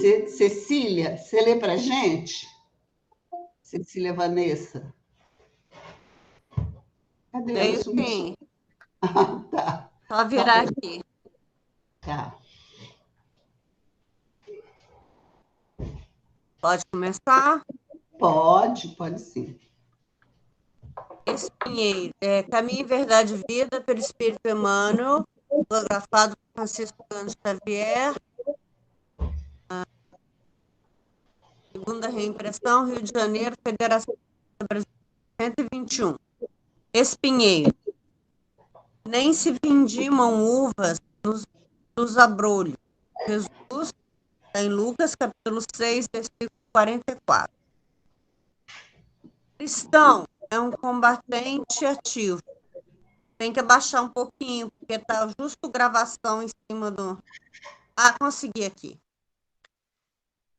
Cecília, você lê para a gente? Cecília Vanessa. Cadê ela? Leio Sumiu. sim. Ah, tá. Só virar aqui. Tá. Pode começar? Pode sim. Espinheiro. Caminho, Verdade e Vida, pelo Espírito Emmanuel, psicografado por Francisco Cândido Xavier, segunda reimpressão, Rio de Janeiro, Federação Brasileira, 121. Espinheiro. Nem se vindimam uvas nos abrolhos. Jesus, em Lucas, capítulo 6, versículo 44. Cristão é um combatente ativo. Tem que abaixar um pouquinho, porque tá justo gravação em cima do... Ah, consegui aqui.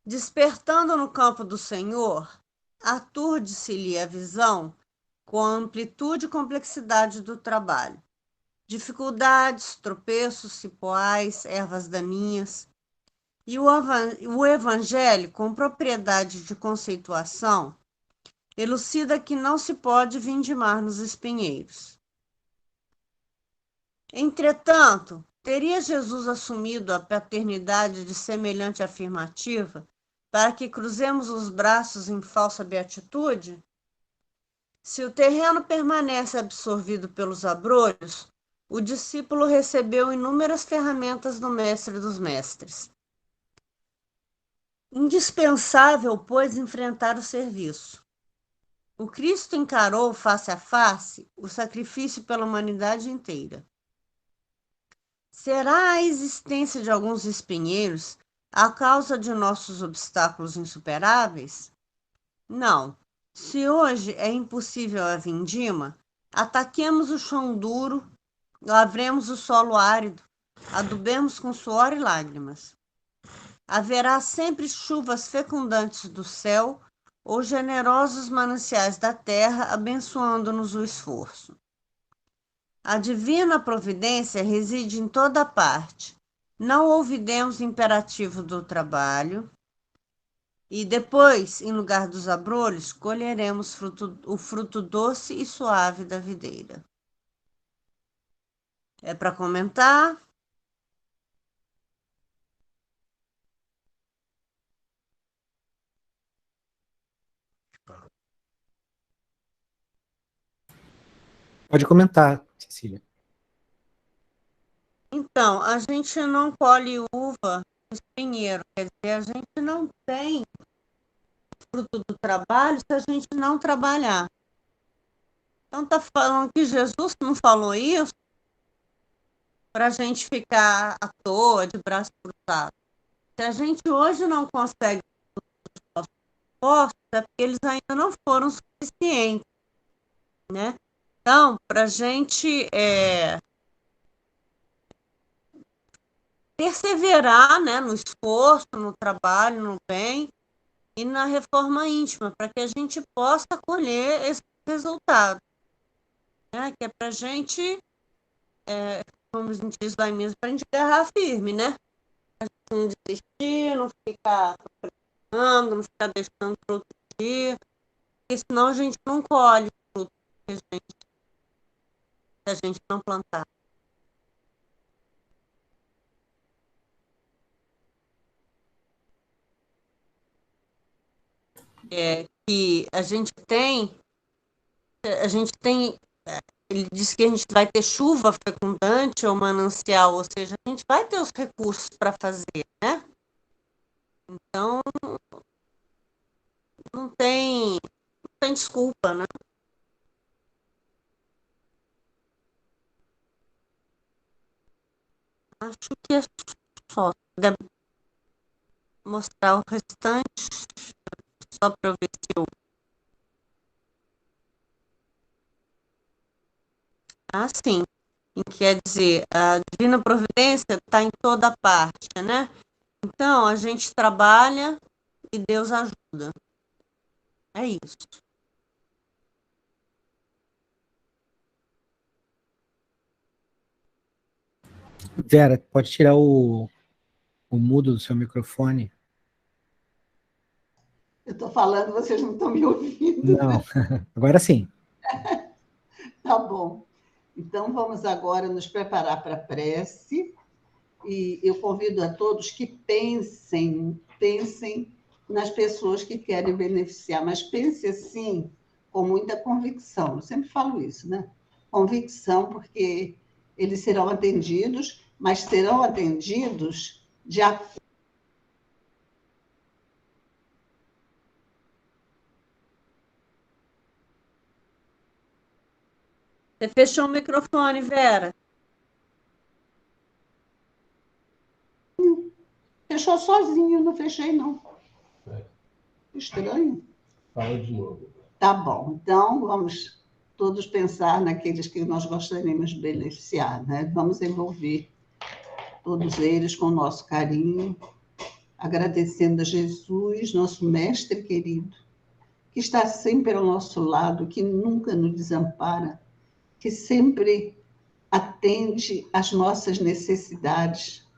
Despertando no campo do Senhor, aturde-se-lhe a visão com a amplitude e complexidade do trabalho. Dificuldades, tropeços, cipoais, ervas daninhas. E o Evangelho, com propriedade de conceituação, elucida que não se pode vindimar nos espinheiros. Entretanto, teria Jesus assumido a paternidade de semelhante afirmativa para que cruzemos os braços em falsa beatitude? Se o terreno permanece absorvido pelos abrolhos, o discípulo recebeu inúmeras ferramentas do Mestre dos Mestres. Indispensável, pois, enfrentar o serviço. O Cristo encarou face a face o sacrifício pela humanidade inteira. Será a existência de alguns espinheiros a causa de nossos obstáculos insuperáveis? Não. Se hoje é impossível a vindima, ataquemos o chão duro, lavremos o solo árido, adubemos com suor e lágrimas. Haverá sempre chuvas fecundantes do céu ou generosos mananciais da terra abençoando-nos o esforço. A divina providência reside em toda parte. Não ouvidemos o imperativo do trabalho e depois, em lugar dos abrolhos, colheremos o fruto doce e suave da videira. É para comentar? Pode comentar, Cecília. Então, a gente não colhe uva no espinheiro, quer dizer, a gente não tem fruto do trabalho se a gente não trabalhar. Então, está falando que Jesus não falou isso para a gente ficar à toa, de braço cruzado. Se a gente hoje não consegue os postos, é porque eles ainda não foram suficientes, né? Então, para a gente perseverar, né, no esforço, no trabalho, no bem e na reforma íntima, para que a gente possa colher esse resultado, né? Que é para a gente, como a gente diz lá em Minas, para a gente agarrar firme, né? Não desistir, não ficar procrastinando, não ficar deixando para outro dia, porque senão a gente não colhe o fruto que se a gente não plantar. Que a gente tem, ele disse que a gente vai ter chuva fecundante ou manancial, ou seja, a gente vai ter os recursos para fazer, né? Então, não tem desculpa, né? Acho que é só. Se puder mostrar o restante, só para eu ver se eu... Ah, sim. Quer dizer, a divina providência está em toda parte, né? Então, a gente trabalha e Deus ajuda. É isso. Vera, pode tirar o mudo do seu microfone? Eu estou falando, vocês não estão me ouvindo. Não, agora sim. Tá bom. Então, vamos agora nos preparar para a prece. E eu convido a todos que pensem nas pessoas que querem beneficiar, mas pense assim, com muita convicção. Eu sempre falo isso, né? Convicção, porque eles serão atendidos, mas serão atendidos de acordo. Você fechou o microfone, Vera. Fechou sozinho, não fechei, não. Estranho. Fala de novo. Tá bom, então vamos todos pensar naqueles que nós gostaríamos de beneficiar, né? Vamos envolver todos eles com o nosso carinho, agradecendo a Jesus, nosso mestre querido, que está sempre ao nosso lado, que nunca nos desampara, que sempre atende às nossas necessidades.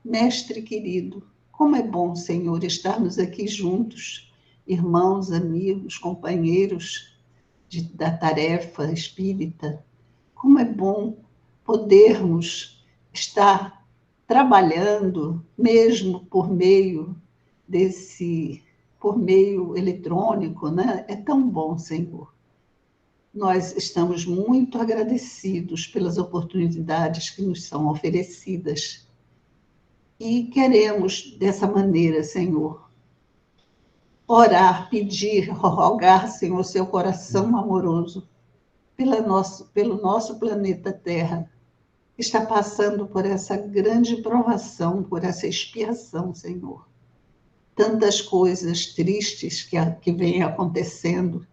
Mestre querido, como é bom, Senhor, estarmos aqui juntos, irmãos, amigos, companheiros da tarefa espírita. Como é bom podermos estar trabalhando, mesmo por meio eletrônico, né? É tão bom, Senhor. Nós estamos muito agradecidos pelas oportunidades que nos são oferecidas e queremos, dessa maneira, Senhor, orar, pedir, rogar, Senhor, seu coração amoroso pelo nosso planeta Terra, que está passando por essa grande provação, por essa expiação, Senhor. Tantas coisas tristes que vêm acontecendo,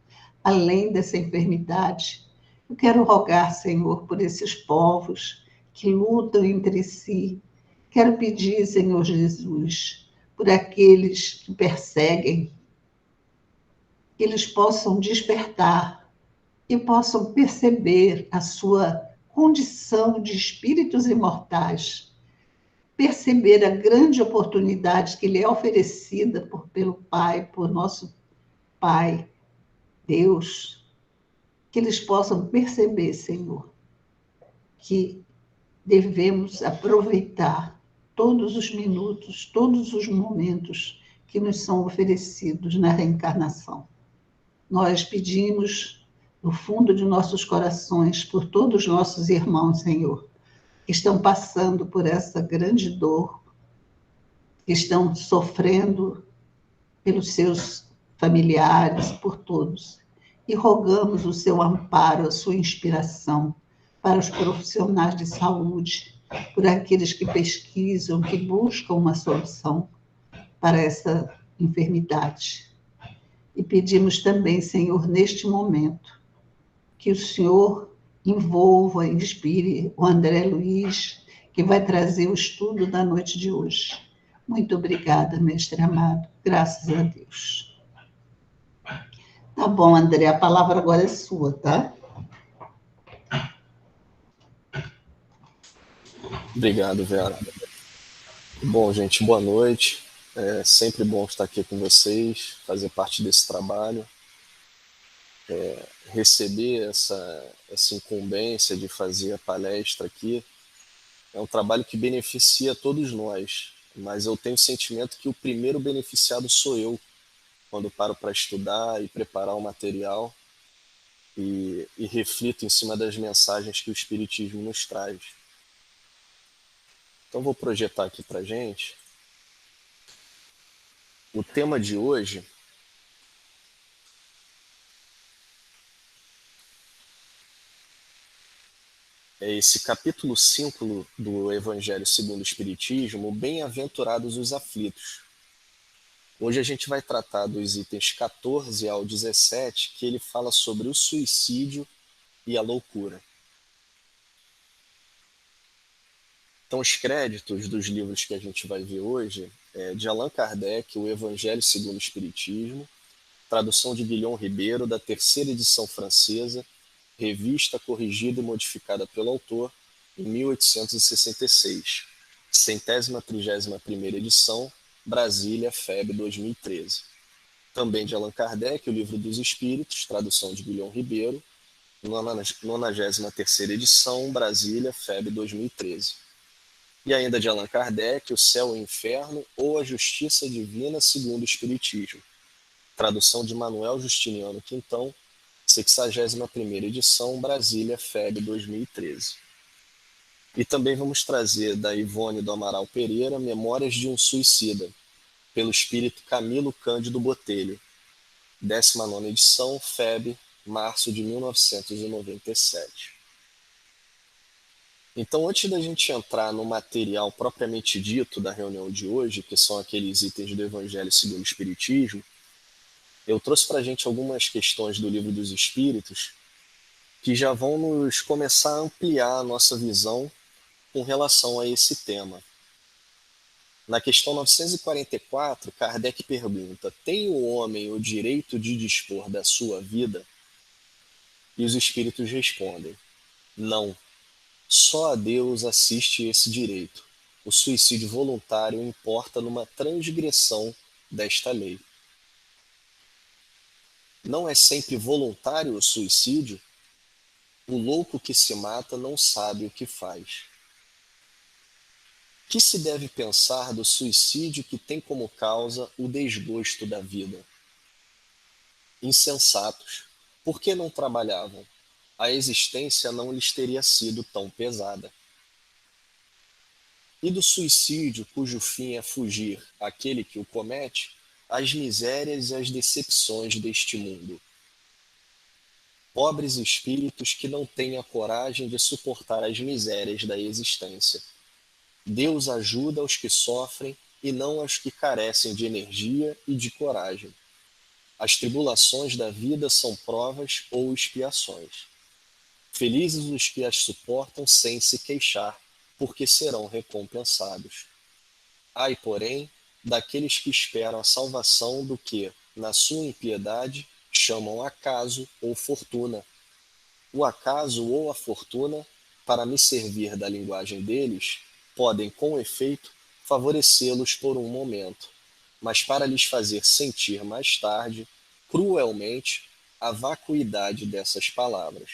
além dessa enfermidade. Eu quero rogar, Senhor, por esses povos que lutam entre si. Quero pedir, Senhor Jesus, por aqueles que perseguem, que eles possam despertar e possam perceber a sua condição de espíritos imortais, perceber a grande oportunidade que lhe é oferecida pelo Pai, por nosso Pai, Deus, que eles possam perceber, Senhor, que devemos aproveitar todos os minutos, todos os momentos que nos são oferecidos na reencarnação. Nós pedimos, no fundo de nossos corações, por todos os nossos irmãos, Senhor, que estão passando por essa grande dor, que estão sofrendo pelos seus familiares, por todos. E rogamos o seu amparo, a sua inspiração para os profissionais de saúde, por aqueles que pesquisam, que buscam uma solução para essa enfermidade. E pedimos também, Senhor, neste momento, que o Senhor envolva, inspire o André Luiz, que vai trazer o estudo da noite de hoje. Muito obrigada, mestre amado. Graças a Deus. Tá bom, André, a palavra agora é sua, tá? Obrigado, Vera. Bom, gente, boa noite. É sempre bom estar aqui com vocês, fazer parte desse trabalho, receber essa incumbência de fazer a palestra aqui. É um trabalho que beneficia todos nós, mas eu tenho o sentimento que o primeiro beneficiado sou eu, quando paro para estudar e preparar o material e reflito em cima das mensagens que o Espiritismo nos traz. Então vou projetar aqui para a gente. O tema de hoje é esse capítulo 5 do Evangelho segundo o Espiritismo, Bem-aventurados os aflitos. Hoje a gente vai tratar dos itens 14 ao 17, que ele fala sobre o suicídio e a loucura. Então, os créditos dos livros que a gente vai ver hoje é de Allan Kardec, O Evangelho segundo o Espiritismo, tradução de Guilhom Ribeiro, da terceira edição francesa, revista corrigida e modificada pelo autor em 1866, 131ª edição, Brasília, FEB 2013. também de Allan Kardec, O Livro dos Espíritos, tradução de Guilhom Ribeiro, 93ª edição, Brasília, FEB 2013. E ainda de Allan Kardec, O Céu e o Inferno ou a Justiça Divina segundo o Espiritismo, tradução de Manuel Justiniano Quintão, 61ª edição, Brasília, FEB 2013. E também vamos trazer da Ivone do Amaral Pereira, Memórias de um Suicida, pelo espírito Camilo Cândido Botelho, 19ª edição, FEB, março de 1997. Então, antes da gente entrar no material propriamente dito da reunião de hoje, que são aqueles itens do Evangelho segundo o Espiritismo, eu trouxe para a gente algumas questões do Livro dos Espíritos que já vão nos começar a ampliar a nossa visão com relação a esse tema. Na questão 944, Kardec pergunta: tem o homem o direito de dispor da sua vida? E os espíritos respondem: não. Só a Deus assiste esse direito. O suicídio voluntário importa numa transgressão desta lei. Não é sempre voluntário o suicídio? O louco que se mata não sabe o que faz. Que se deve pensar do suicídio que tem como causa o desgosto da vida? Insensatos, por que não trabalhavam? A existência não lhes teria sido tão pesada. E do suicídio cujo fim é fugir, aquele que o comete, às misérias e às decepções deste mundo. Pobres espíritos que não têm a coragem de suportar as misérias da existência. Deus ajuda os que sofrem e não aos que carecem de energia e de coragem. As tribulações da vida são provas ou expiações. Felizes os que as suportam sem se queixar, porque serão recompensados. Ai, porém, daqueles que esperam a salvação do que, na sua impiedade, chamam acaso ou fortuna. O acaso ou a fortuna, para me servir da linguagem deles, podem, com efeito, favorecê-los por um momento, mas para lhes fazer sentir mais tarde, cruelmente, a vacuidade dessas palavras.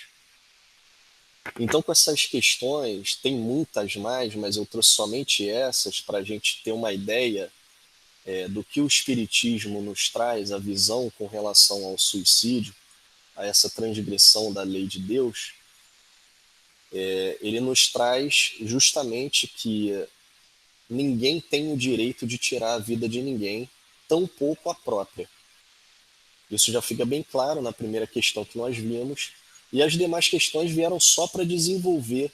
Então, com essas questões, tem muitas mais, mas eu trouxe somente essas para a gente ter uma ideia do que o Espiritismo nos traz, a visão com relação ao suicídio, a essa transgressão da lei de Deus. Ele nos traz justamente que ninguém tem o direito de tirar a vida de ninguém, tampouco a própria. Isso já fica bem claro na primeira questão que nós vimos, e as demais questões vieram só para desenvolver,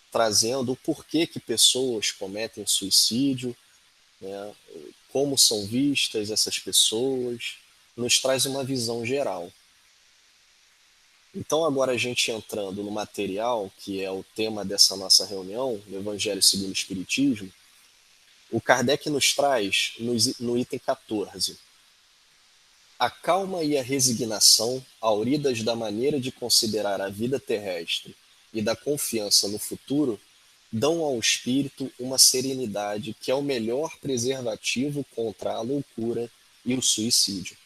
trazendo o porquê que pessoas cometem suicídio, né, como são vistas essas pessoas, nos traz uma visão geral. Então, agora a gente entrando no material, que é o tema dessa nossa reunião, no Evangelho segundo o Espiritismo, o Kardec nos traz, no item 14, a calma e a resignação, auridas da maneira de considerar a vida terrestre e da confiança no futuro, dão ao espírito uma serenidade que é o melhor preservativo contra a loucura e o suicídio.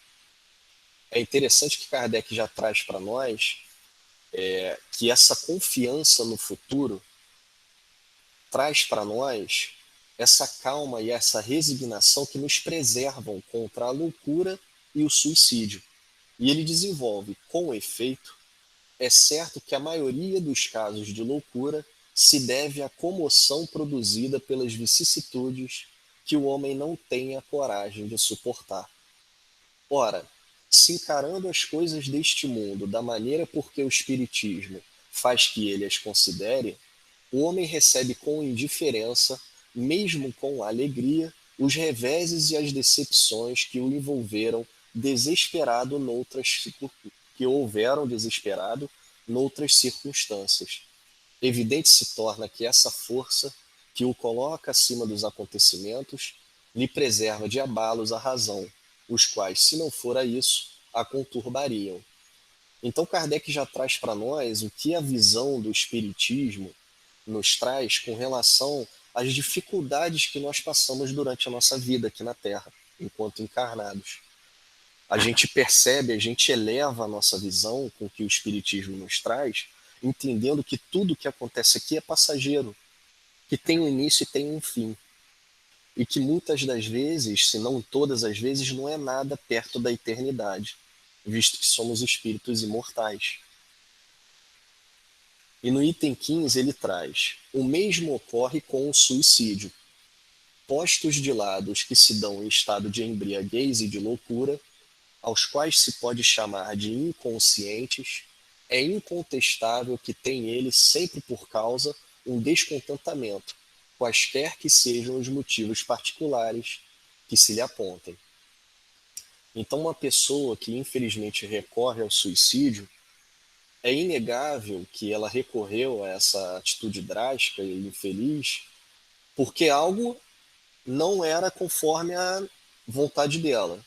É interessante que Kardec já traz para nós que essa confiança no futuro traz para nós essa calma e essa resignação que nos preservam contra a loucura e o suicídio. E ele desenvolve, com efeito, é certo que a maioria dos casos de loucura se deve à comoção produzida pelas vicissitudes que o homem não tem a coragem de suportar. Ora, se encarando as coisas deste mundo da maneira por que o Espiritismo faz que ele as considere, o homem recebe com indiferença, mesmo com alegria, os reveses e as decepções que o envolveram desesperado noutras circunstâncias. Evidente se torna que essa força, que o coloca acima dos acontecimentos, lhe preserva de abalos a razão, os quais, se não fora isso, a conturbariam. Então Kardec já traz para nós o que a visão do Espiritismo nos traz com relação às dificuldades que nós passamos durante a nossa vida aqui na Terra, enquanto encarnados. A gente percebe, a gente eleva a nossa visão com o que o Espiritismo nos traz, entendendo que tudo que acontece aqui é passageiro, que tem um início e tem um fim. E que muitas das vezes, se não todas as vezes, não é nada perto da eternidade, visto que somos espíritos imortais. E no item 15 ele traz: o mesmo ocorre com o suicídio. Postos de lado os que se dão em estado de embriaguez e de loucura, aos quais se pode chamar de inconscientes, é incontestável que tem ele sempre por causa um descontentamento, quaisquer que sejam os motivos particulares que se lhe apontem. Então, uma pessoa que infelizmente recorre ao suicídio, é inegável que ela recorreu a essa atitude drástica e infeliz porque algo não era conforme a vontade dela.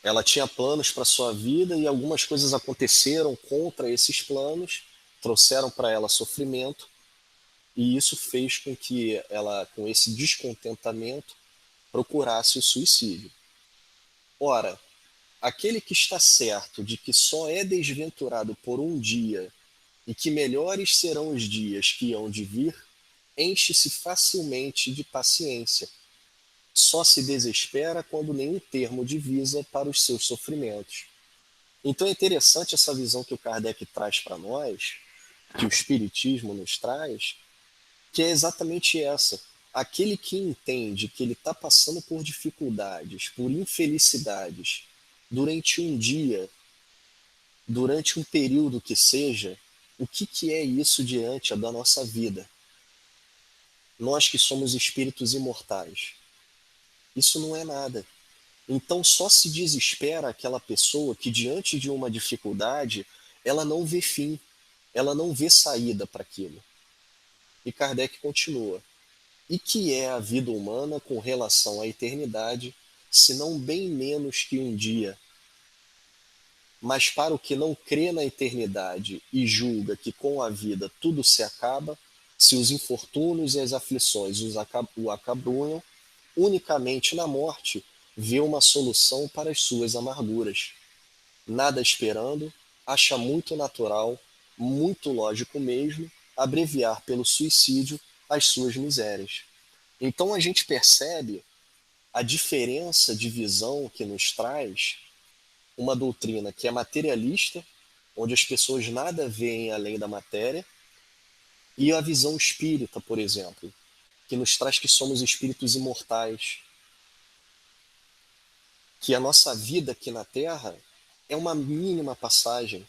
Ela tinha planos para sua vida e algumas coisas aconteceram contra esses planos, trouxeram para ela sofrimento, e isso fez com que ela, com esse descontentamento, procurasse o suicídio. Ora, aquele que está certo de que só é desventurado por um dia e que melhores serão os dias que hão de vir, enche-se facilmente de paciência. Só se desespera quando nenhum termo divisa para os seus sofrimentos. Então é interessante essa visão que o Kardec traz para nós, que o Espiritismo nos traz, que é exatamente essa. Aquele que entende que ele está passando por dificuldades, por infelicidades, durante um dia, durante um período que seja, o que é isso diante da nossa vida? Nós que somos espíritos imortais. Isso não é nada. Então só se desespera aquela pessoa que diante de uma dificuldade, ela não vê fim, ela não vê saída para aquilo. E Kardec continua: e que é a vida humana com relação à eternidade, senão bem menos que um dia? Mas para o que não crê na eternidade e julga que com a vida tudo se acaba, se os infortúnios e as aflições o acabrunham, unicamente na morte vê uma solução para as suas amarguras. Nada esperando, acha muito natural, muito lógico mesmo, abreviar pelo suicídio as suas misérias. Então a gente percebe a diferença de visão que nos traz uma doutrina que é materialista, onde as pessoas nada veem além da matéria, e a visão espírita, por exemplo, que nos traz que somos espíritos imortais, que a nossa vida aqui na Terra é uma mínima passagem.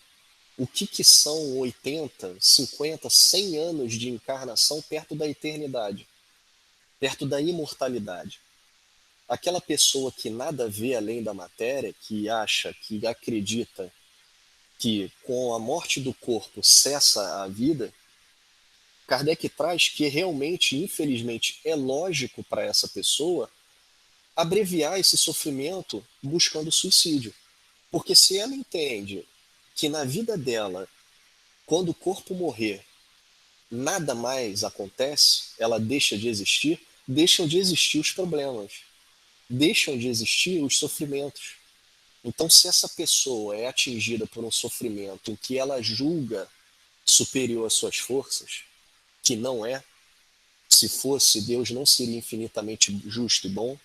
O que são 80, 50, 100 anos de encarnação perto da eternidade, perto da imortalidade? Aquela pessoa que nada vê além da matéria, que acha, que acredita que com a morte do corpo cessa a vida, Kardec traz que realmente, infelizmente, é lógico para essa pessoa abreviar esse sofrimento buscando suicídio. Porque se ela entende que na vida dela, quando o corpo morrer, nada mais acontece, ela deixa de existir, deixam de existir os problemas, deixam de existir os sofrimentos. Então, se essa pessoa é atingida por um sofrimento em que ela julga superior às suas forças, que não é, se fosse, Deus não seria infinitamente justo e bom,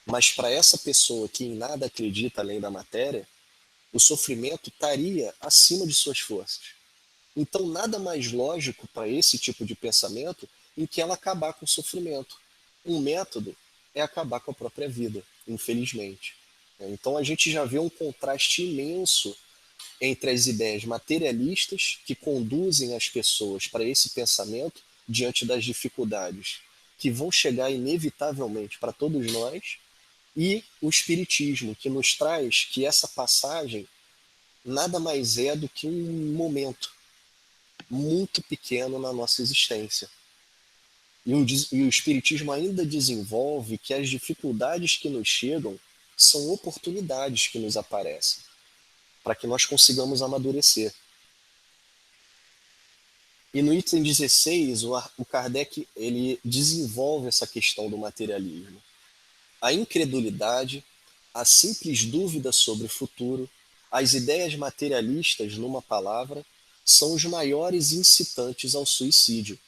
mas para essa pessoa que em nada acredita além da matéria, o sofrimento estaria acima de suas forças. Então, nada mais lógico para esse tipo de pensamento em que ela acabar com o sofrimento. Um método é acabar com a própria vida, infelizmente. Então, a gente já vê um contraste imenso entre as ideias materialistas que conduzem as pessoas para esse pensamento diante das dificuldades que vão chegar inevitavelmente para todos nós, e o Espiritismo, que nos traz que essa passagem nada mais é do que um momento muito pequeno na nossa existência. E o Espiritismo ainda desenvolve que as dificuldades que nos chegam são oportunidades que nos aparecem, para que nós consigamos amadurecer. E no item 16, o Kardec ele desenvolve essa questão do materialismo. A incredulidade a simples dúvida sobre o futuro, as ideias materialistas, numa palavra, são os maiores incitantes ao suicídio,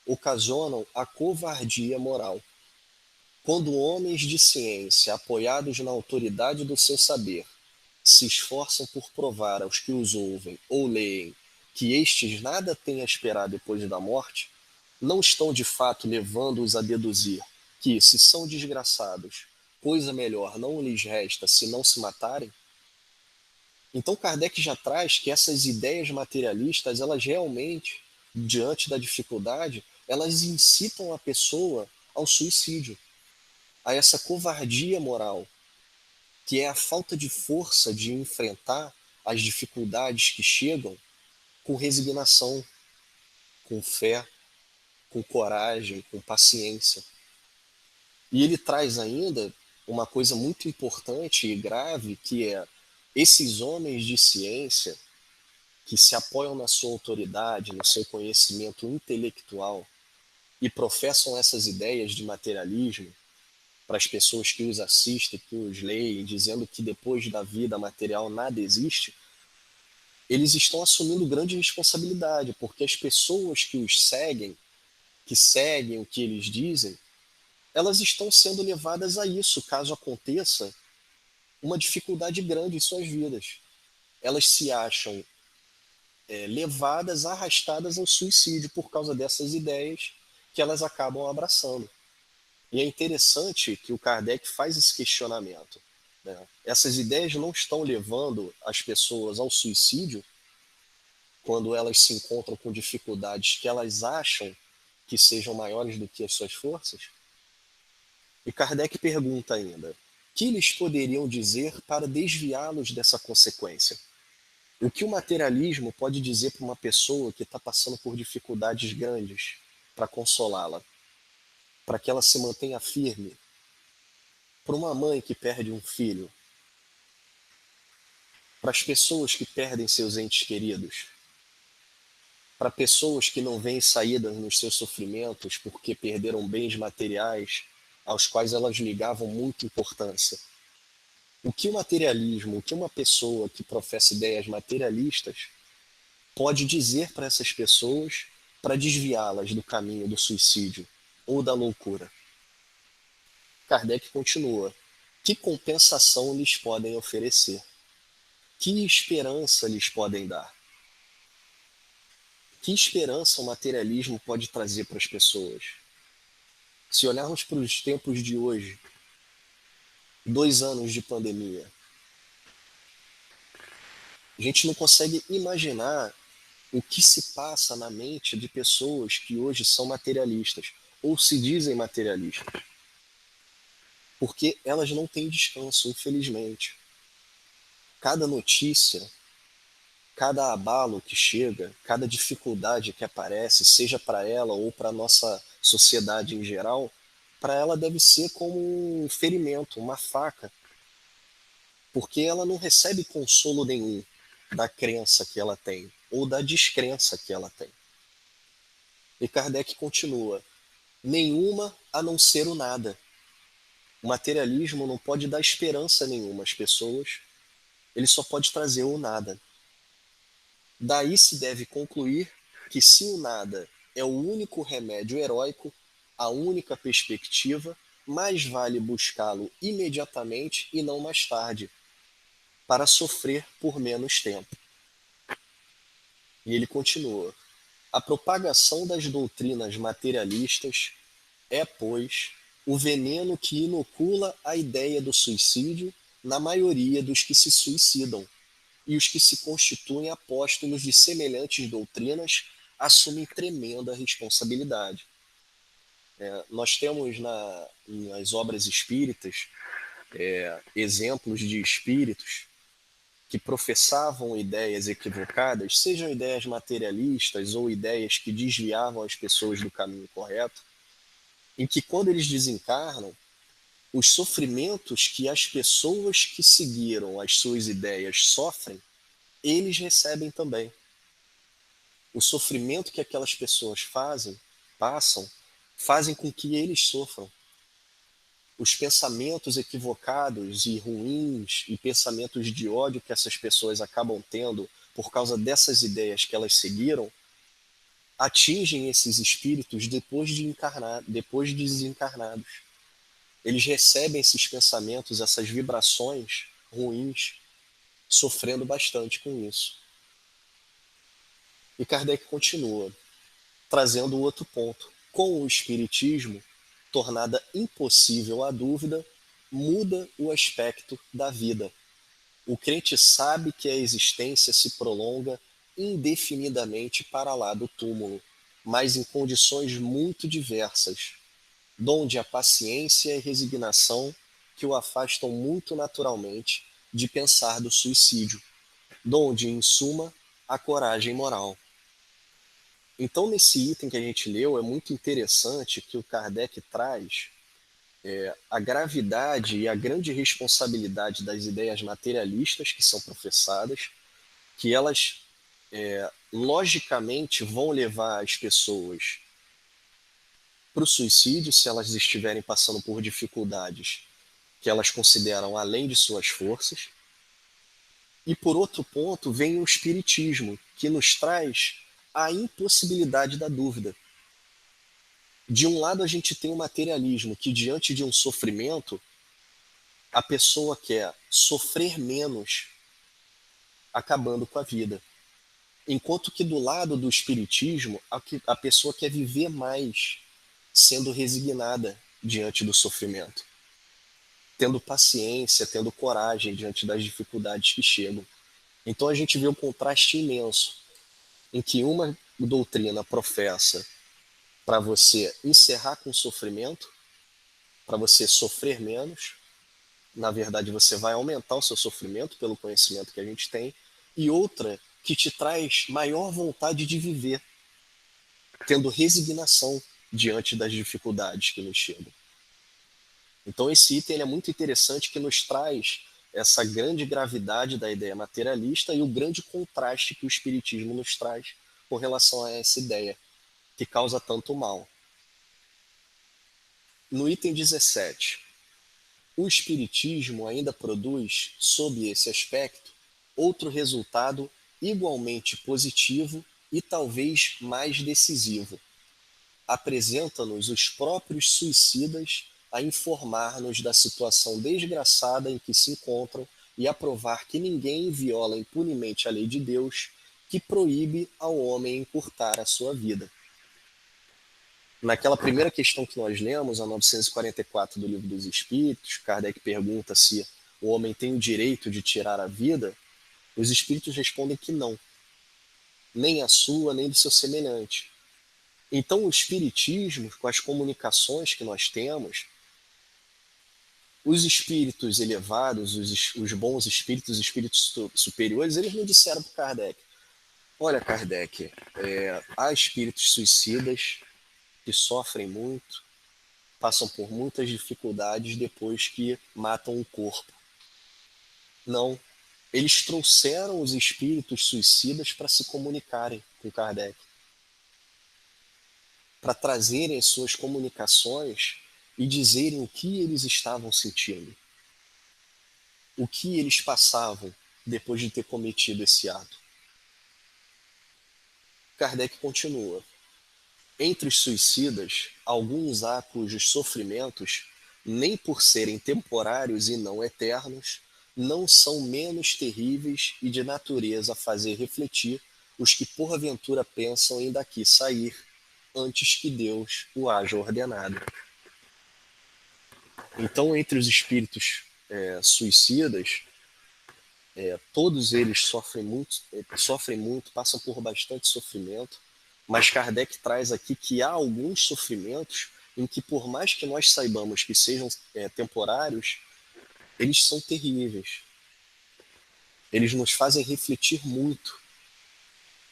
ocasionam a covardia moral. Quando homens de ciência, apoiados na autoridade do seu saber, se esforçam por provar aos que os ouvem ou leem que estes nada têm a esperar depois da morte, não estão de fato levando-os a deduzir que, se são desgraçados, coisa melhor não lhes resta se não se matarem? Então Kardec já traz que essas ideias materialistas, elas realmente, diante da dificuldade, elas incitam a pessoa ao suicídio, a essa covardia moral, que é a falta de força de enfrentar as dificuldades que chegam com resignação, com fé, com coragem, com paciência. E ele traz ainda uma coisa muito importante e grave, que é esses homens de ciência que se apoiam na sua autoridade, no seu conhecimento intelectual e professam essas ideias de materialismo para as pessoas que os assistem, que os leem, dizendo que depois da vida material nada existe, eles estão assumindo grande responsabilidade, porque as pessoas que os seguem, que seguem o que eles dizem, elas estão sendo levadas a isso, caso aconteça uma dificuldade grande em suas vidas. Elas se acham levadas, arrastadas ao suicídio por causa dessas ideias que elas acabam abraçando. E é interessante que o Kardec faz esse questionamento, né? Essas ideias não estão levando as pessoas ao suicídio quando elas se encontram com dificuldades que elas acham que sejam maiores do que as suas forças? E Kardec pergunta ainda: que eles poderiam dizer para desviá-los dessa consequência? O que o materialismo pode dizer para uma pessoa que está passando por dificuldades grandes para consolá-la, para que ela se mantenha firme? Para uma mãe que perde um filho, para as pessoas que perdem seus entes queridos, para pessoas que não veem saída nos seus sofrimentos porque perderam bens materiais aos quais elas ligavam muita importância. O que o materialismo, o que uma pessoa que professa ideias materialistas pode dizer para essas pessoas para desviá-las do caminho do suicídio ou da loucura? Kardec continua: que compensação lhes podem oferecer? Que esperança lhes podem dar? Que esperança o materialismo pode trazer para as pessoas? Se olharmos para os tempos de hoje, 2 anos de pandemia, a gente não consegue imaginar o que se passa na mente de pessoas que hoje são materialistas, ou se dizem materialistas. Porque elas não têm descanso, infelizmente. Cada notícia, cada abalo que chega, cada dificuldade que aparece, seja para ela ou para a nossa sociedade em geral, para ela deve ser como um ferimento, uma faca, porque ela não recebe consolo nenhum da crença que ela tem ou da descrença que ela tem. E Kardec continua: nenhuma a não ser o nada. O materialismo não pode dar esperança nenhuma às pessoas, ele só pode trazer o nada. Daí se deve concluir que, se o nada é o único remédio heróico, a única perspectiva, mais vale buscá-lo imediatamente e não mais tarde, para sofrer por menos tempo. E ele continua: a propagação das doutrinas materialistas é, pois, o veneno que inocula a ideia do suicídio na maioria dos que se suicidam, e os que se constituem apóstolos de semelhantes doutrinas assumem tremenda responsabilidade. Nós temos nas obras espíritas exemplos de espíritos que professavam ideias equivocadas, sejam ideias materialistas ou ideias que desviavam as pessoas do caminho correto, em que, quando eles desencarnam, os sofrimentos que as pessoas que seguiram as suas ideias sofrem, eles recebem também. O sofrimento que aquelas pessoas passam, fazem com que eles sofram. os pensamentos equivocados e ruins e pensamentos de ódio que essas pessoas acabam tendo por causa dessas ideias que elas seguiram, atingem esses espíritos depois depois de desencarnados. Eles recebem esses pensamentos, essas vibrações ruins, sofrendo bastante com isso. E Kardec continua, trazendo outro ponto. Com o espiritismo, tornada impossível a dúvida, muda o aspecto da vida. O crente sabe que a existência se prolonga indefinidamente para lá do túmulo, mas em condições muito diversas, donde a paciência e resignação que o afastam muito naturalmente de pensar do suicídio, donde, em suma, a coragem moral. Então, nesse item que a gente leu, é muito interessante que o Kardec traz a gravidade e a grande responsabilidade das ideias materialistas que são professadas, que elas, logicamente, vão levar as pessoas para o suicídio se elas estiverem passando por dificuldades que elas consideram além de suas forças. E, por outro ponto, vem o espiritismo, que nos traz a impossibilidade da dúvida. De um lado, a gente tem o materialismo, que diante de um sofrimento, a pessoa quer sofrer menos, acabando com a vida. Enquanto que do lado do espiritismo, a pessoa quer viver mais, sendo resignada diante do sofrimento, tendo paciência, tendo coragem diante das dificuldades que chegam. Então a gente vê um contraste imenso, em que uma doutrina professa para você encerrar com o sofrimento, para você sofrer menos. Na verdade, você vai aumentar o seu sofrimento pelo conhecimento que a gente tem, e outra que te traz maior vontade de viver, tendo resignação diante das dificuldades que nos chegam. Então esse item é muito interessante, que nos traz essa grande gravidade da ideia materialista e o grande contraste que o espiritismo nos traz com relação a essa ideia, que causa tanto mal. No item 17, o espiritismo ainda produz, sob esse aspecto, outro resultado igualmente positivo e talvez mais decisivo. Apresenta-nos os próprios suicidas a informar-nos da situação desgraçada em que se encontram e a provar que ninguém viola impunemente a lei de Deus, que proíbe ao homem encurtar a sua vida. Naquela primeira questão que nós lemos, a 944 do Livro dos Espíritos, Kardec pergunta se o homem tem o direito de tirar a vida. Os espíritos respondem que não, nem a sua, nem do seu semelhante. Então o espiritismo, com as comunicações que nós temos, os espíritos elevados, os bons espíritos, os espíritos superiores, eles não disseram para Kardec: olha, Kardec, há espíritos suicidas que sofrem muito, passam por muitas dificuldades depois que matam o corpo. Não. Eles trouxeram os espíritos suicidas para se comunicarem com Kardec, para trazerem as suas comunicações e dizerem o que eles estavam sentindo, o que eles passavam depois de ter cometido esse ato. Kardec continua: entre os suicidas, alguns há cujos sofrimentos, nem por serem temporários e não eternos, não são menos terríveis e de natureza a fazer refletir os que porventura pensam em daqui sair, antes que Deus o haja ordenado. Então, entre os espíritos suicidas, todos eles sofrem muito, passam por bastante sofrimento, mas Kardec traz aqui que há alguns sofrimentos em que, por mais que nós saibamos que sejam temporários, eles são terríveis. Eles nos fazem refletir muito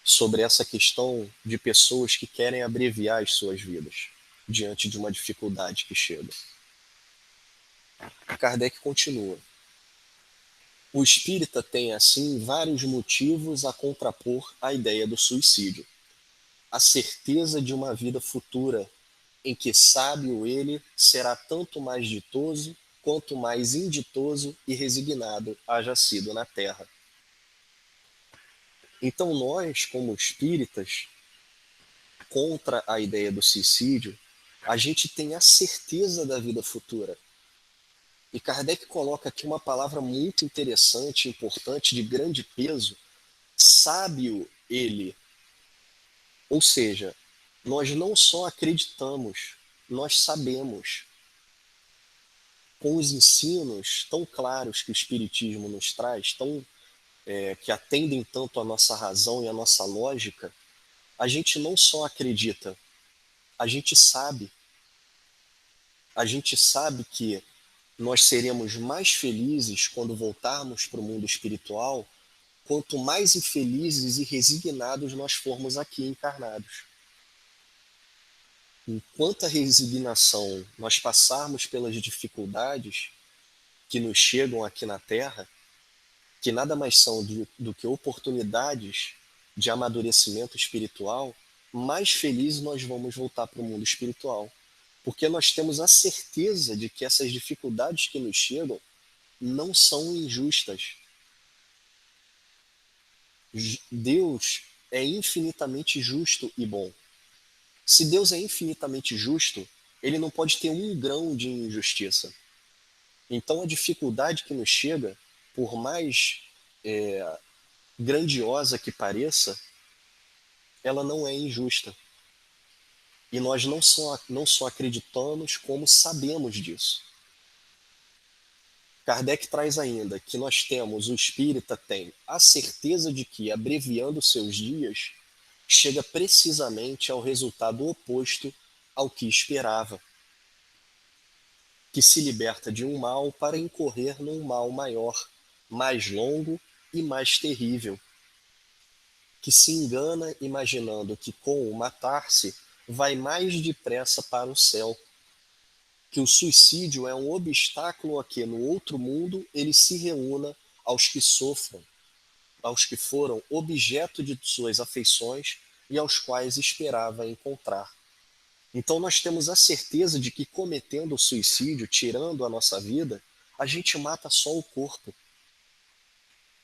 sobre essa questão de pessoas que querem abreviar as suas vidas diante de uma dificuldade que chega. Kardec continua: o espírita tem, assim, vários motivos a contrapor à ideia do suicídio. A certeza de uma vida futura em que sábio ele será tanto mais ditoso, quanto mais inditoso e resignado haja sido na terra. Então nós, como espíritas, contra a ideia do suicídio, a gente tem a certeza da vida futura. E Kardec coloca aqui uma palavra muito interessante, importante, de grande peso: sábio ele. Ou seja, nós não só acreditamos, nós sabemos. Com os ensinos tão claros que o Espiritismo nos traz, que atendem tanto a nossa razão e a nossa lógica, a gente não só acredita, a gente sabe. A gente sabe que nós seremos mais felizes quando voltarmos para o mundo espiritual, quanto mais infelizes e resignados nós formos aqui encarnados. Enquanto a resignação nós passarmos pelas dificuldades que nos chegam aqui na Terra, que nada mais são do que oportunidades de amadurecimento espiritual, mais felizes nós vamos voltar para o mundo espiritual. Porque nós temos a certeza de que essas dificuldades que nos chegam não são injustas. Deus é infinitamente justo e bom. Se Deus é infinitamente justo, ele não pode ter um grão de injustiça. Então a dificuldade que nos chega, por mais grandiosa que pareça, ela não é injusta. E nós não só acreditamos, como sabemos disso. Kardec traz ainda que o espírita tem a certeza de que, abreviando seus dias, chega precisamente ao resultado oposto ao que esperava, que se liberta de um mal para incorrer num mal maior, mais longo e mais terrível, que se engana imaginando que com o matar-se vai mais depressa para o céu, que o suicídio é um obstáculo a que no outro mundo ele se reúna aos que sofram, aos que foram objeto de suas afeições e aos quais esperava encontrar. Então nós temos a certeza de que, cometendo o suicídio, tirando a nossa vida, a gente mata só o corpo.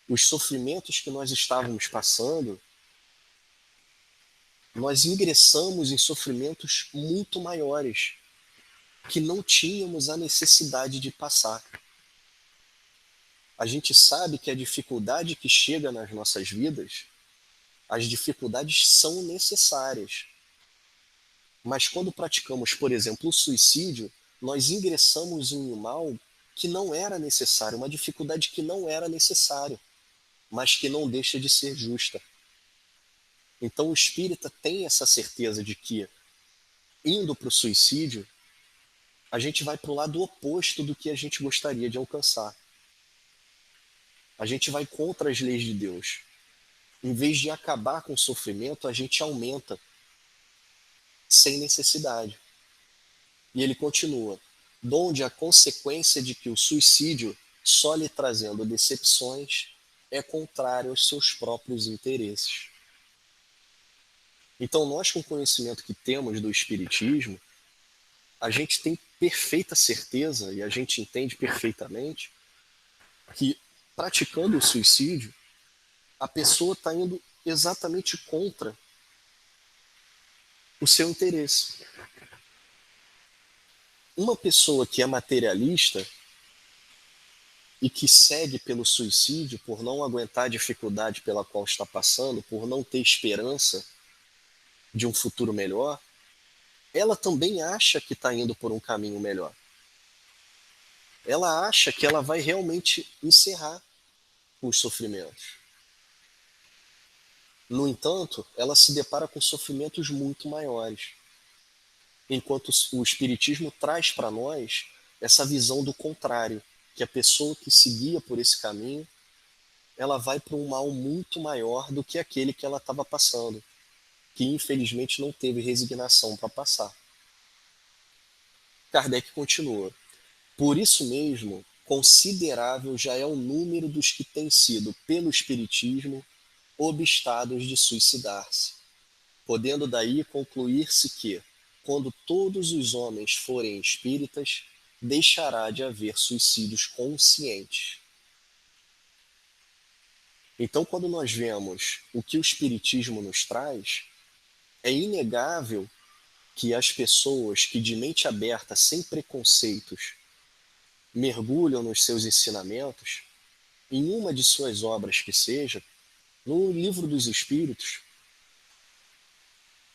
Os sofrimentos que nós estávamos passando, nós ingressamos em sofrimentos muito maiores, que não tínhamos a necessidade de passar. A gente sabe que a dificuldade que chega nas nossas vidas, as dificuldades são necessárias. Mas quando praticamos, por exemplo, o suicídio, nós ingressamos em um mal que não era necessário, uma dificuldade que não era necessária, mas que não deixa de ser justa. Então o espírita tem essa certeza de que, indo para o suicídio, a gente vai para o lado oposto do que a gente gostaria de alcançar. A gente vai contra as leis de Deus. Em vez de acabar com o sofrimento, a gente aumenta, sem necessidade. E ele continua: donde a consequência de que o suicídio, só lhe trazendo decepções, é contrário aos seus próprios interesses. Então nós, com o conhecimento que temos do Espiritismo, a gente tem perfeita certeza, e a gente entende perfeitamente, que praticando o suicídio, a pessoa está indo exatamente contra o seu interesse. Uma pessoa que é materialista e que segue pelo suicídio por não aguentar a dificuldade pela qual está passando, por não ter esperança de um futuro melhor, ela também acha que está indo por um caminho melhor. Ela acha que ela vai realmente encerrar os sofrimentos. No entanto, ela se depara com sofrimentos muito maiores. Enquanto o Espiritismo traz para nós essa visão do contrário, que a pessoa que seguia por esse caminho, ela vai para um mal muito maior do que aquele que ela estava passando, que infelizmente não teve resignação para passar. Kardec continua: por isso mesmo, considerável já é o número dos que têm sido, pelo Espiritismo, obstados de suicidar-se, podendo daí concluir-se que, quando todos os homens forem espíritas, deixará de haver suicídios conscientes. Então, quando nós vemos o que o Espiritismo nos traz, é inegável que as pessoas que de mente aberta, sem preconceitos, mergulham nos seus ensinamentos, em uma de suas obras que seja, no Livro dos Espíritos,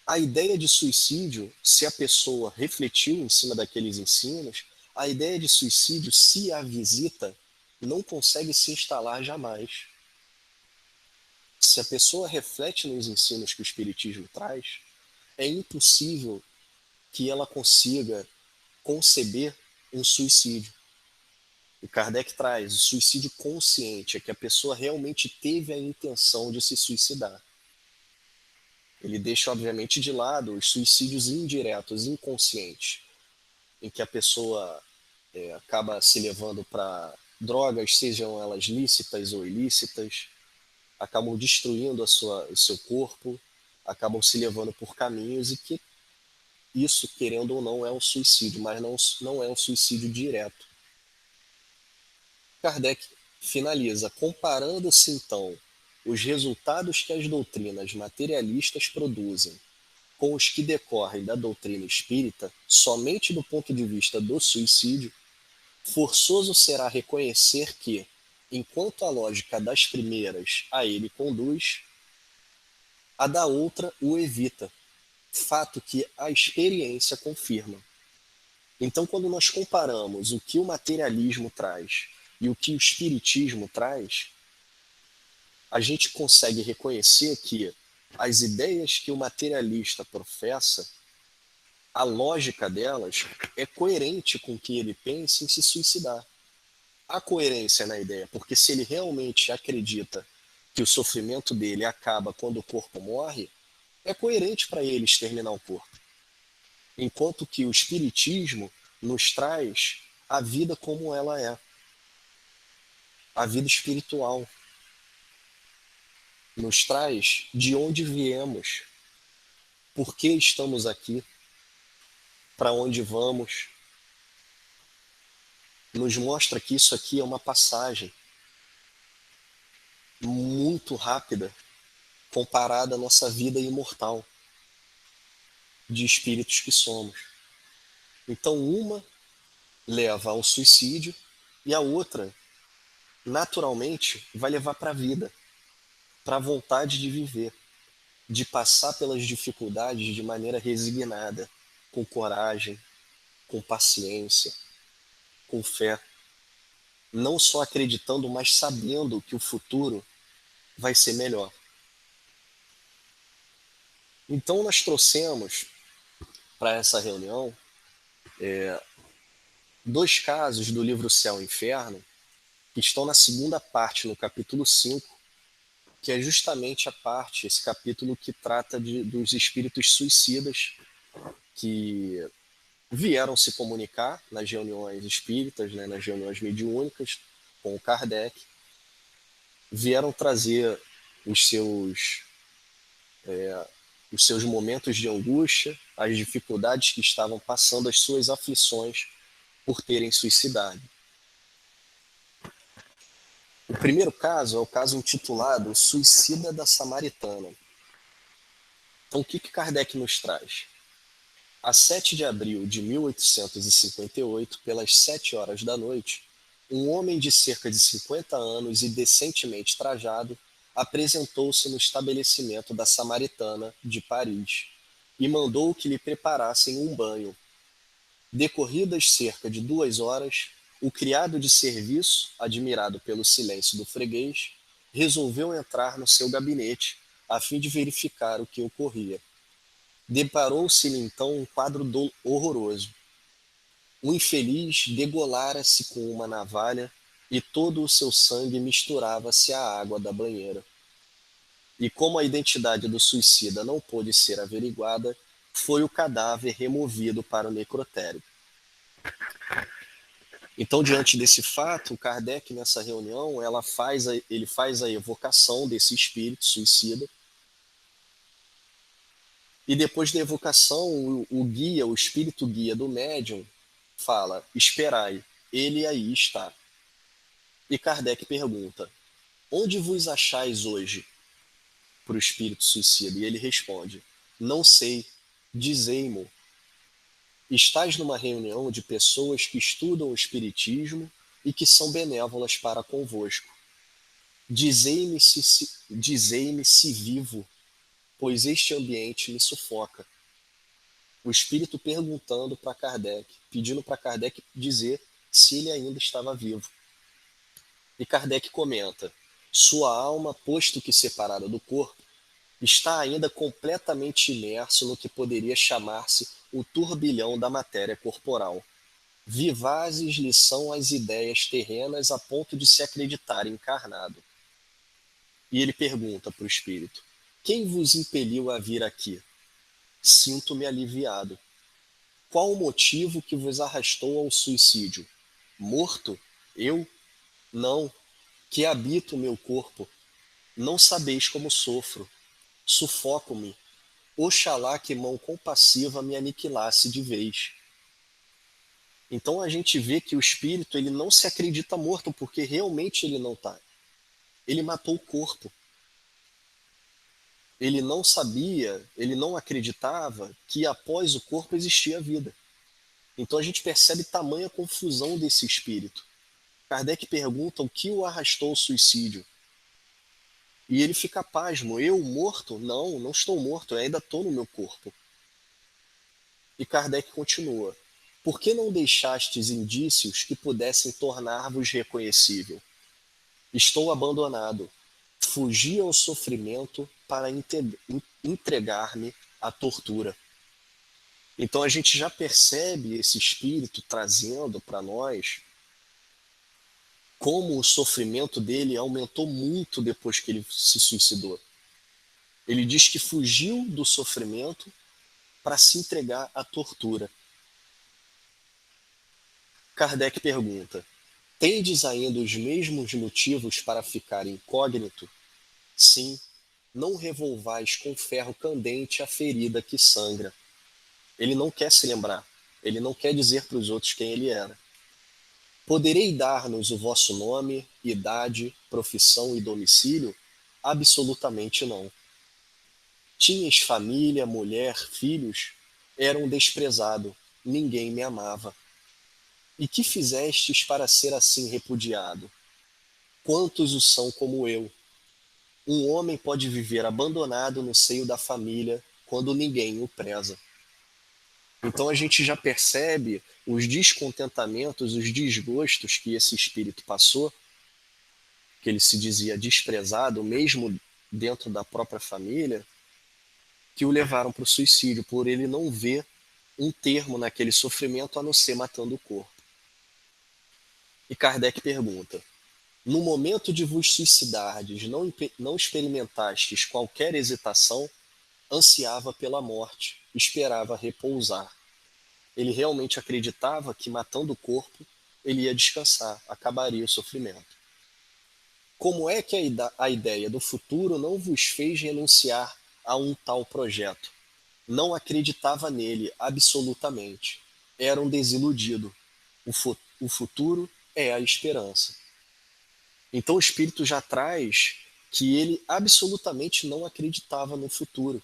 a ideia de suicídio, se a pessoa refletiu em cima daqueles ensinos, a ideia de suicídio, se a visita, não consegue se instalar jamais. Se a pessoa reflete nos ensinos que o Espiritismo traz, é impossível que ela consiga conceber um suicídio. O Kardec traz o suicídio consciente, é que a pessoa realmente teve a intenção de se suicidar. Ele deixa, obviamente, de lado os suicídios indiretos, inconscientes, em que a pessoa acaba se levando para drogas, sejam elas lícitas ou ilícitas, acabam destruindo o seu corpo, acabam se levando por caminhos e que isso, querendo ou não, é um suicídio, mas não é um suicídio direto. Kardec finaliza, comparando-se então os resultados que as doutrinas materialistas produzem com os que decorrem da doutrina espírita, somente do ponto de vista do suicídio, forçoso será reconhecer que, enquanto a lógica das primeiras a ele conduz, a da outra o evita, fato que a experiência confirma. Então, quando nós comparamos o que o materialismo traz e o que o espiritismo traz, a gente consegue reconhecer que as ideias que o materialista professa, a lógica delas é coerente com o que ele pensa em se suicidar. Há coerência na ideia, porque se ele realmente acredita que o sofrimento dele acaba quando o corpo morre, é coerente para ele exterminar o corpo. Enquanto que o espiritismo nos traz a vida como ela é. A vida espiritual. Nos traz de onde viemos, por que estamos aqui, para onde vamos. Nos mostra que isso aqui é uma passagem muito rápida comparada à nossa vida imortal de espíritos que somos. Então, uma leva ao suicídio e a outra, naturalmente, vai levar para a vida, para a vontade de viver, de passar pelas dificuldades de maneira resignada, com coragem, com paciência, com fé, não só acreditando, mas sabendo que o futuro vai ser melhor. Então nós trouxemos para essa reunião 2 casos do livro Céu e Inferno, que estão na segunda parte, no capítulo 5, que é justamente a parte, esse capítulo que trata dos espíritos suicidas que vieram se comunicar nas reuniões espíritas, né, nas reuniões mediúnicas com o Kardec, vieram trazer os seus momentos de angústia, as dificuldades que estavam passando, as suas aflições por terem suicidado. O primeiro caso é o caso intitulado Suicida da Samaritana. Então, o que Kardec nos traz? A 7 de abril de 1858, pelas 7 horas da noite, um homem de cerca de 50 anos e decentemente trajado apresentou-se no estabelecimento da Samaritana de Paris e mandou que lhe preparassem um banho. Decorridas cerca de 2 horas, o criado de serviço, admirado pelo silêncio do freguês, resolveu entrar no seu gabinete a fim de verificar o que ocorria. Deparou-se-lhe então um quadro horroroso. O infeliz degolara-se com uma navalha e todo o seu sangue misturava-se à água da banheira. E como a identidade do suicida não pôde ser averiguada, foi o cadáver removido para o necrotério. Então, diante desse fato, Kardec, nessa reunião, ele faz a evocação desse espírito suicida E depois da evocação, o guia, o espírito guia do médium, fala: esperai, ele aí está. E Kardec pergunta: onde vos achais hoje? Para o espírito suicida. E ele responde: não sei, dizei-mo. Estás numa reunião de pessoas que estudam o espiritismo e que são benévolas para convosco. Dizei-me se vivo, pois este ambiente me sufoca. O espírito perguntando para Kardec, pedindo para Kardec dizer se ele ainda estava vivo. E Kardec comenta: sua alma, posto que separada do corpo, está ainda completamente imerso no que poderia chamar-se o turbilhão da matéria corporal. Vivazes lhe são as ideias terrenas a ponto de se acreditar encarnado. E ele pergunta para o espírito: quem vos impeliu a vir aqui? Sinto-me aliviado. Qual o motivo que vos arrastou ao suicídio? Morto? Eu? Não, que habito o meu corpo. Não sabeis como sofro. Sufoco-me. Oxalá que mão compassiva me aniquilasse de vez. Então a gente vê que o espírito ele não se acredita morto, porque realmente ele não está. Ele matou o corpo. Ele não sabia, ele não acreditava que após o corpo existia a vida. Então a gente percebe tamanha confusão desse espírito. Kardec pergunta o que o arrastou ao suicídio. E ele fica pasmo: eu morto? Não, não estou morto, eu ainda estou no meu corpo. E Kardec continua: por que não deixastes indícios que pudessem tornar-vos reconhecível? Estou abandonado. Fugi ao sofrimento para entregar-me à tortura. Então a gente já percebe esse espírito trazendo para nós como o sofrimento dele aumentou muito depois que ele se suicidou. Ele diz que fugiu do sofrimento para se entregar à tortura. Kardec pergunta: tendes ainda os mesmos motivos para ficar incógnito? Sim, não revolvais com ferro candente a ferida que sangra. Ele não quer se lembrar, ele não quer dizer para os outros quem ele era. Poderei dar-nos o vosso nome, idade, profissão e domicílio? Absolutamente não. Tinhas família, mulher, filhos? Era um desprezado, ninguém me amava. E que fizestes para ser assim repudiado? Quantos o são como eu? Um homem pode viver abandonado no seio da família quando ninguém o preza. Então a gente já percebe os descontentamentos, os desgostos que esse espírito passou, que ele se dizia desprezado, mesmo dentro da própria família, que o levaram para o suicídio, por ele não ver um termo naquele sofrimento a não ser matando o corpo. E Kardec pergunta: no momento de vos suicidardes, não experimentastes qualquer hesitação? Ansiava pela morte, esperava repousar. Ele realmente acreditava que matando o corpo, ele ia descansar, acabaria o sofrimento. Como é que a ideia do futuro não vos fez renunciar a um tal projeto? Não acreditava nele absolutamente. Era um desiludido. O futuro é a esperança. Então o espírito já traz que ele absolutamente não acreditava no futuro.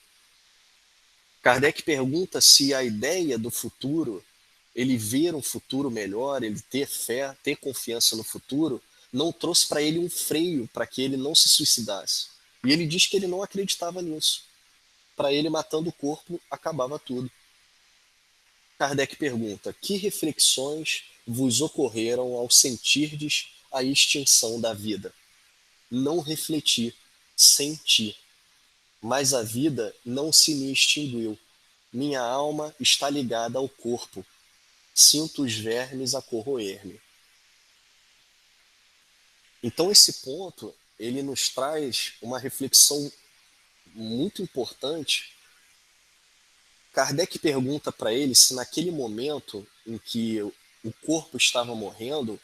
Kardec pergunta se a ideia do futuro, ele ver um futuro melhor, ele ter fé, ter confiança no futuro, não trouxe para ele um freio para que ele não se suicidasse. E ele diz que ele não acreditava nisso. Para ele, matando o corpo, acabava tudo. Kardec pergunta: que reflexões vos ocorreram ao sentirdes a extinção da vida? Não refleti, senti. Mas a vida não se me extinguiu. Minha alma está ligada ao corpo. Sinto os vermes a corroer-me. Então esse ponto, ele nos traz uma reflexão muito importante. Kardec pergunta para ele se naquele momento em que o corpo estava morrendo,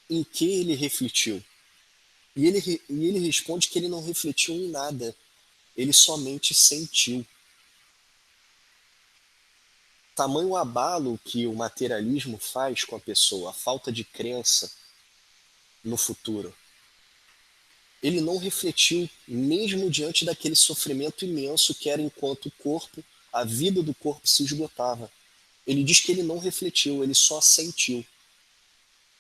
em que ele refletiu. E ele responde que ele não refletiu em nada. Ele somente sentiu. tamanho abalo que o materialismo faz com a pessoa, a falta de crença no futuro. Ele não refletiu, mesmo diante daquele sofrimento imenso que era enquanto o corpo, a vida do corpo se esgotava. Ele diz que ele não refletiu, ele só sentiu.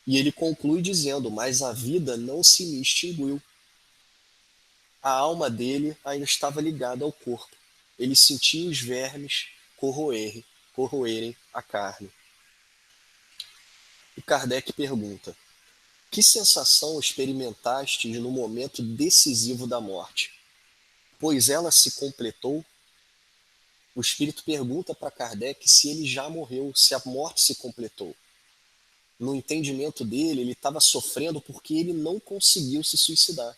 E ele conclui dizendo, mas a vida não se me extinguiu. A alma dele ainda estava ligada ao corpo. Ele sentia os vermes corroerem a carne. E Kardec pergunta, que sensação experimentaste no momento decisivo da morte? Pois ela se completou? O espírito pergunta para Kardec se ele já morreu, se a morte se completou. No entendimento dele, ele estava sofrendo porque ele não conseguiu se suicidar.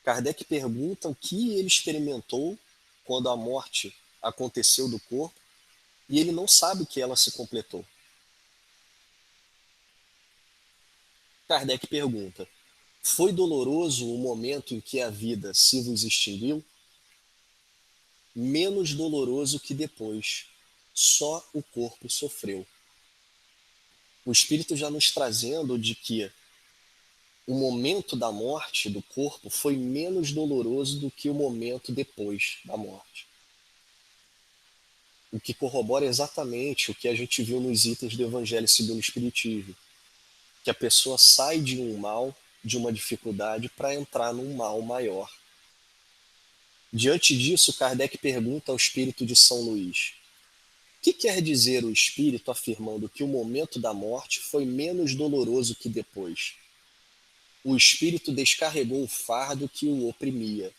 Kardec pergunta o que ele experimentou quando a morte aconteceu do corpo, e ele não sabe que ela se completou. Kardec pergunta, foi doloroso o momento em que a vida se vos extinguiu? Menos doloroso que depois, só o corpo sofreu. O Espírito já nos trazendo de que o momento da morte do corpo foi menos doloroso do que o momento depois da morte. O que corrobora exatamente o que a gente viu nos itens do Evangelho segundo o Espiritismo, que a pessoa sai de um mal, de uma dificuldade, para entrar num mal maior. Diante disso, Kardec pergunta ao Espírito de São Luís, o que quer dizer o Espírito afirmando que o momento da morte foi menos doloroso que depois? O Espírito descarregou o fardo que o oprimia.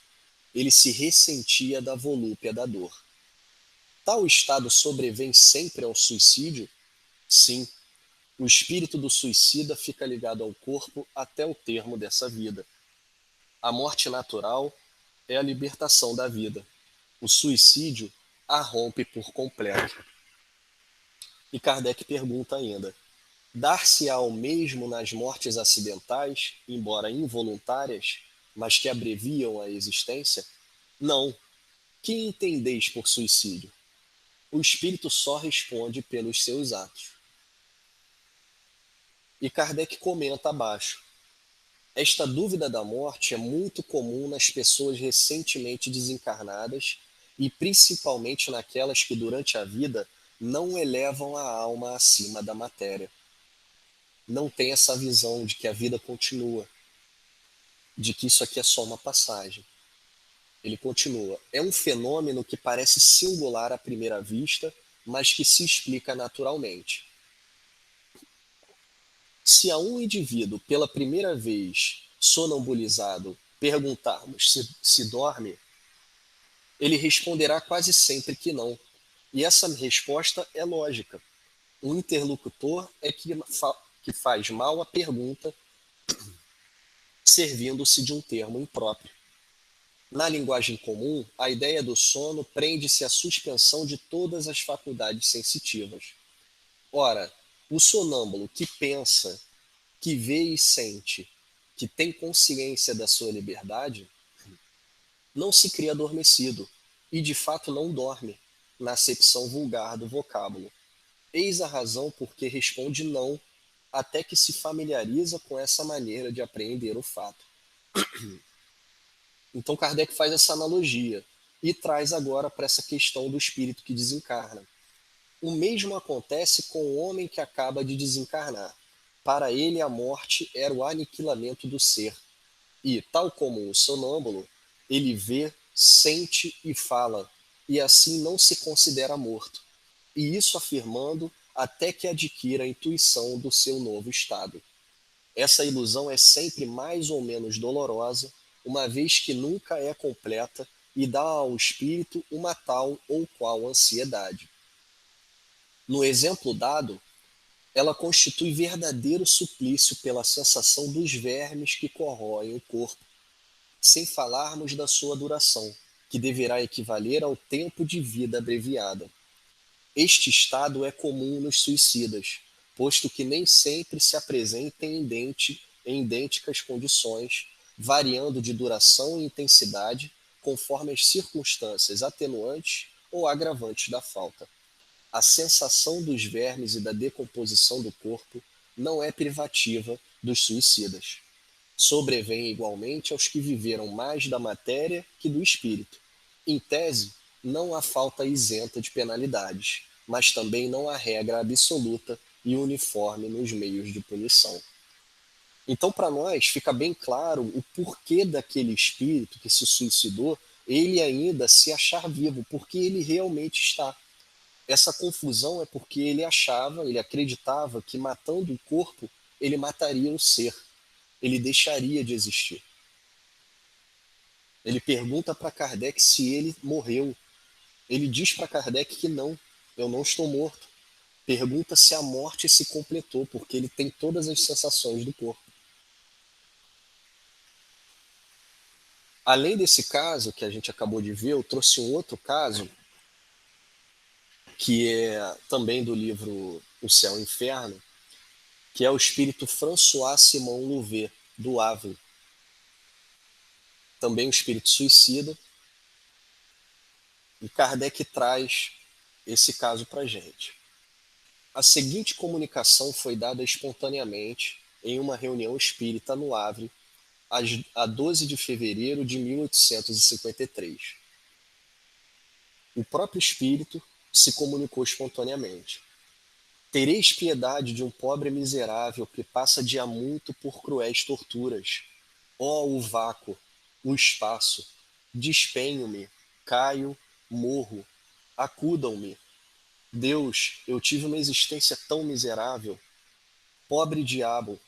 Ele se ressentia da volúpia da dor. Tal estado sobrevém sempre ao suicídio? Sim. O espírito do suicida fica ligado ao corpo até o termo dessa vida. A morte natural é a libertação da vida. O suicídio a rompe por completo. E Kardec pergunta ainda, dar-se-á o mesmo nas mortes acidentais, embora involuntárias, mas que abreviam a existência? Não. Que entendeis por suicídio? O espírito só responde pelos seus atos. E Kardec comenta abaixo, esta dúvida da morte é muito comum nas pessoas recentemente desencarnadas e principalmente naquelas que durante a vida não elevam a alma acima da matéria. Não tem essa visão de que a vida continua, de que isso aqui é só uma passagem. Ele continua, é um fenômeno que parece singular à primeira vista, mas que se explica naturalmente. Se a um indivíduo, pela primeira vez, sonambulizado, perguntarmos se dorme, ele responderá quase sempre que não. E essa resposta é lógica. O interlocutor é que faz mal a pergunta, servindo-se de um termo impróprio. Na linguagem comum, a ideia do sono prende-se à suspensão de todas as faculdades sensitivas. Ora, o sonâmbulo que pensa, que vê e sente, que tem consciência da sua liberdade, não se cria adormecido e de fato não dorme, na acepção vulgar do vocábulo. Eis a razão por que responde não, até que se familiariza com essa maneira de apreender o fato. Então Kardec faz essa analogia e traz agora para essa questão do espírito que desencarna. O mesmo acontece com o homem que acaba de desencarnar. Para ele a morte era o aniquilamento do ser. E, tal como o sonâmbulo, ele vê, sente e fala, e assim não se considera morto. E isso afirmando até que adquira a intuição do seu novo estado. Essa ilusão é sempre mais ou menos dolorosa, uma vez que nunca é completa e dá ao espírito uma tal ou qual ansiedade. No exemplo dado, ela constitui verdadeiro suplício pela sensação dos vermes que corroem o corpo, sem falarmos da sua duração, que deverá equivaler ao tempo de vida abreviada. Este estado é comum nos suicidas, posto que nem sempre se apresentem em idênticas condições, variando de duração e intensidade, conforme as circunstâncias atenuantes ou agravantes da falta. A sensação dos vermes e da decomposição do corpo não é privativa dos suicidas. Sobrevém igualmente aos que viveram mais da matéria que do espírito. Em tese, não há falta isenta de penalidades, mas também não há regra absoluta e uniforme nos meios de punição. Então, para nós, fica bem claro o porquê daquele espírito que se suicidou, ele ainda se achar vivo, porque ele realmente está. Essa confusão é porque ele acreditava que matando o corpo, ele mataria o ser, ele deixaria de existir. Ele pergunta para Kardec se ele morreu. Ele diz para Kardec que não, eu não estou morto. Pergunta se a morte se completou, porque ele tem todas as sensações do corpo. Além desse caso que a gente acabou de ver, eu trouxe um outro caso, que é também do livro O Céu e o Inferno, que é o espírito François Simon Louvet, do Havre. Também um espírito suicida. E Kardec traz esse caso para a gente. A seguinte comunicação foi dada espontaneamente em uma reunião espírita no Havre, a 12 de fevereiro de 1853. O próprio espírito se comunicou espontaneamente. Tereis piedade de um pobre miserável que passa de há muito por cruéis torturas. Ó o vácuo, o espaço, despenho-me, caio, morro, acudam-me. Deus, eu tive uma existência tão miserável. Pobre diabo,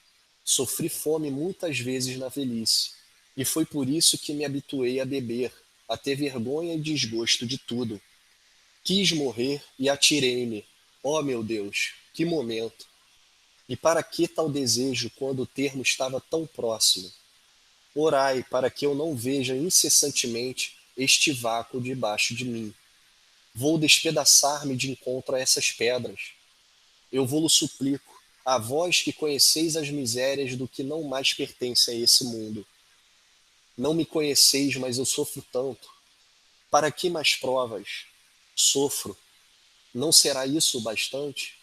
sofri fome muitas vezes na velhice, e foi por isso que me habituei a beber, a ter vergonha e desgosto de tudo. Quis morrer e atirei-me. Ó meu Deus, que momento! E para que tal desejo quando o termo estava tão próximo? Orai para que eu não veja incessantemente este vácuo debaixo de mim. Vou despedaçar-me de encontro a essas pedras. Eu vou-lo suplico, a vós que conheceis as misérias do que não mais pertence a esse mundo. Não me conheceis, mas eu sofro tanto. Para que mais provas? Sofro. Não será isso o bastante?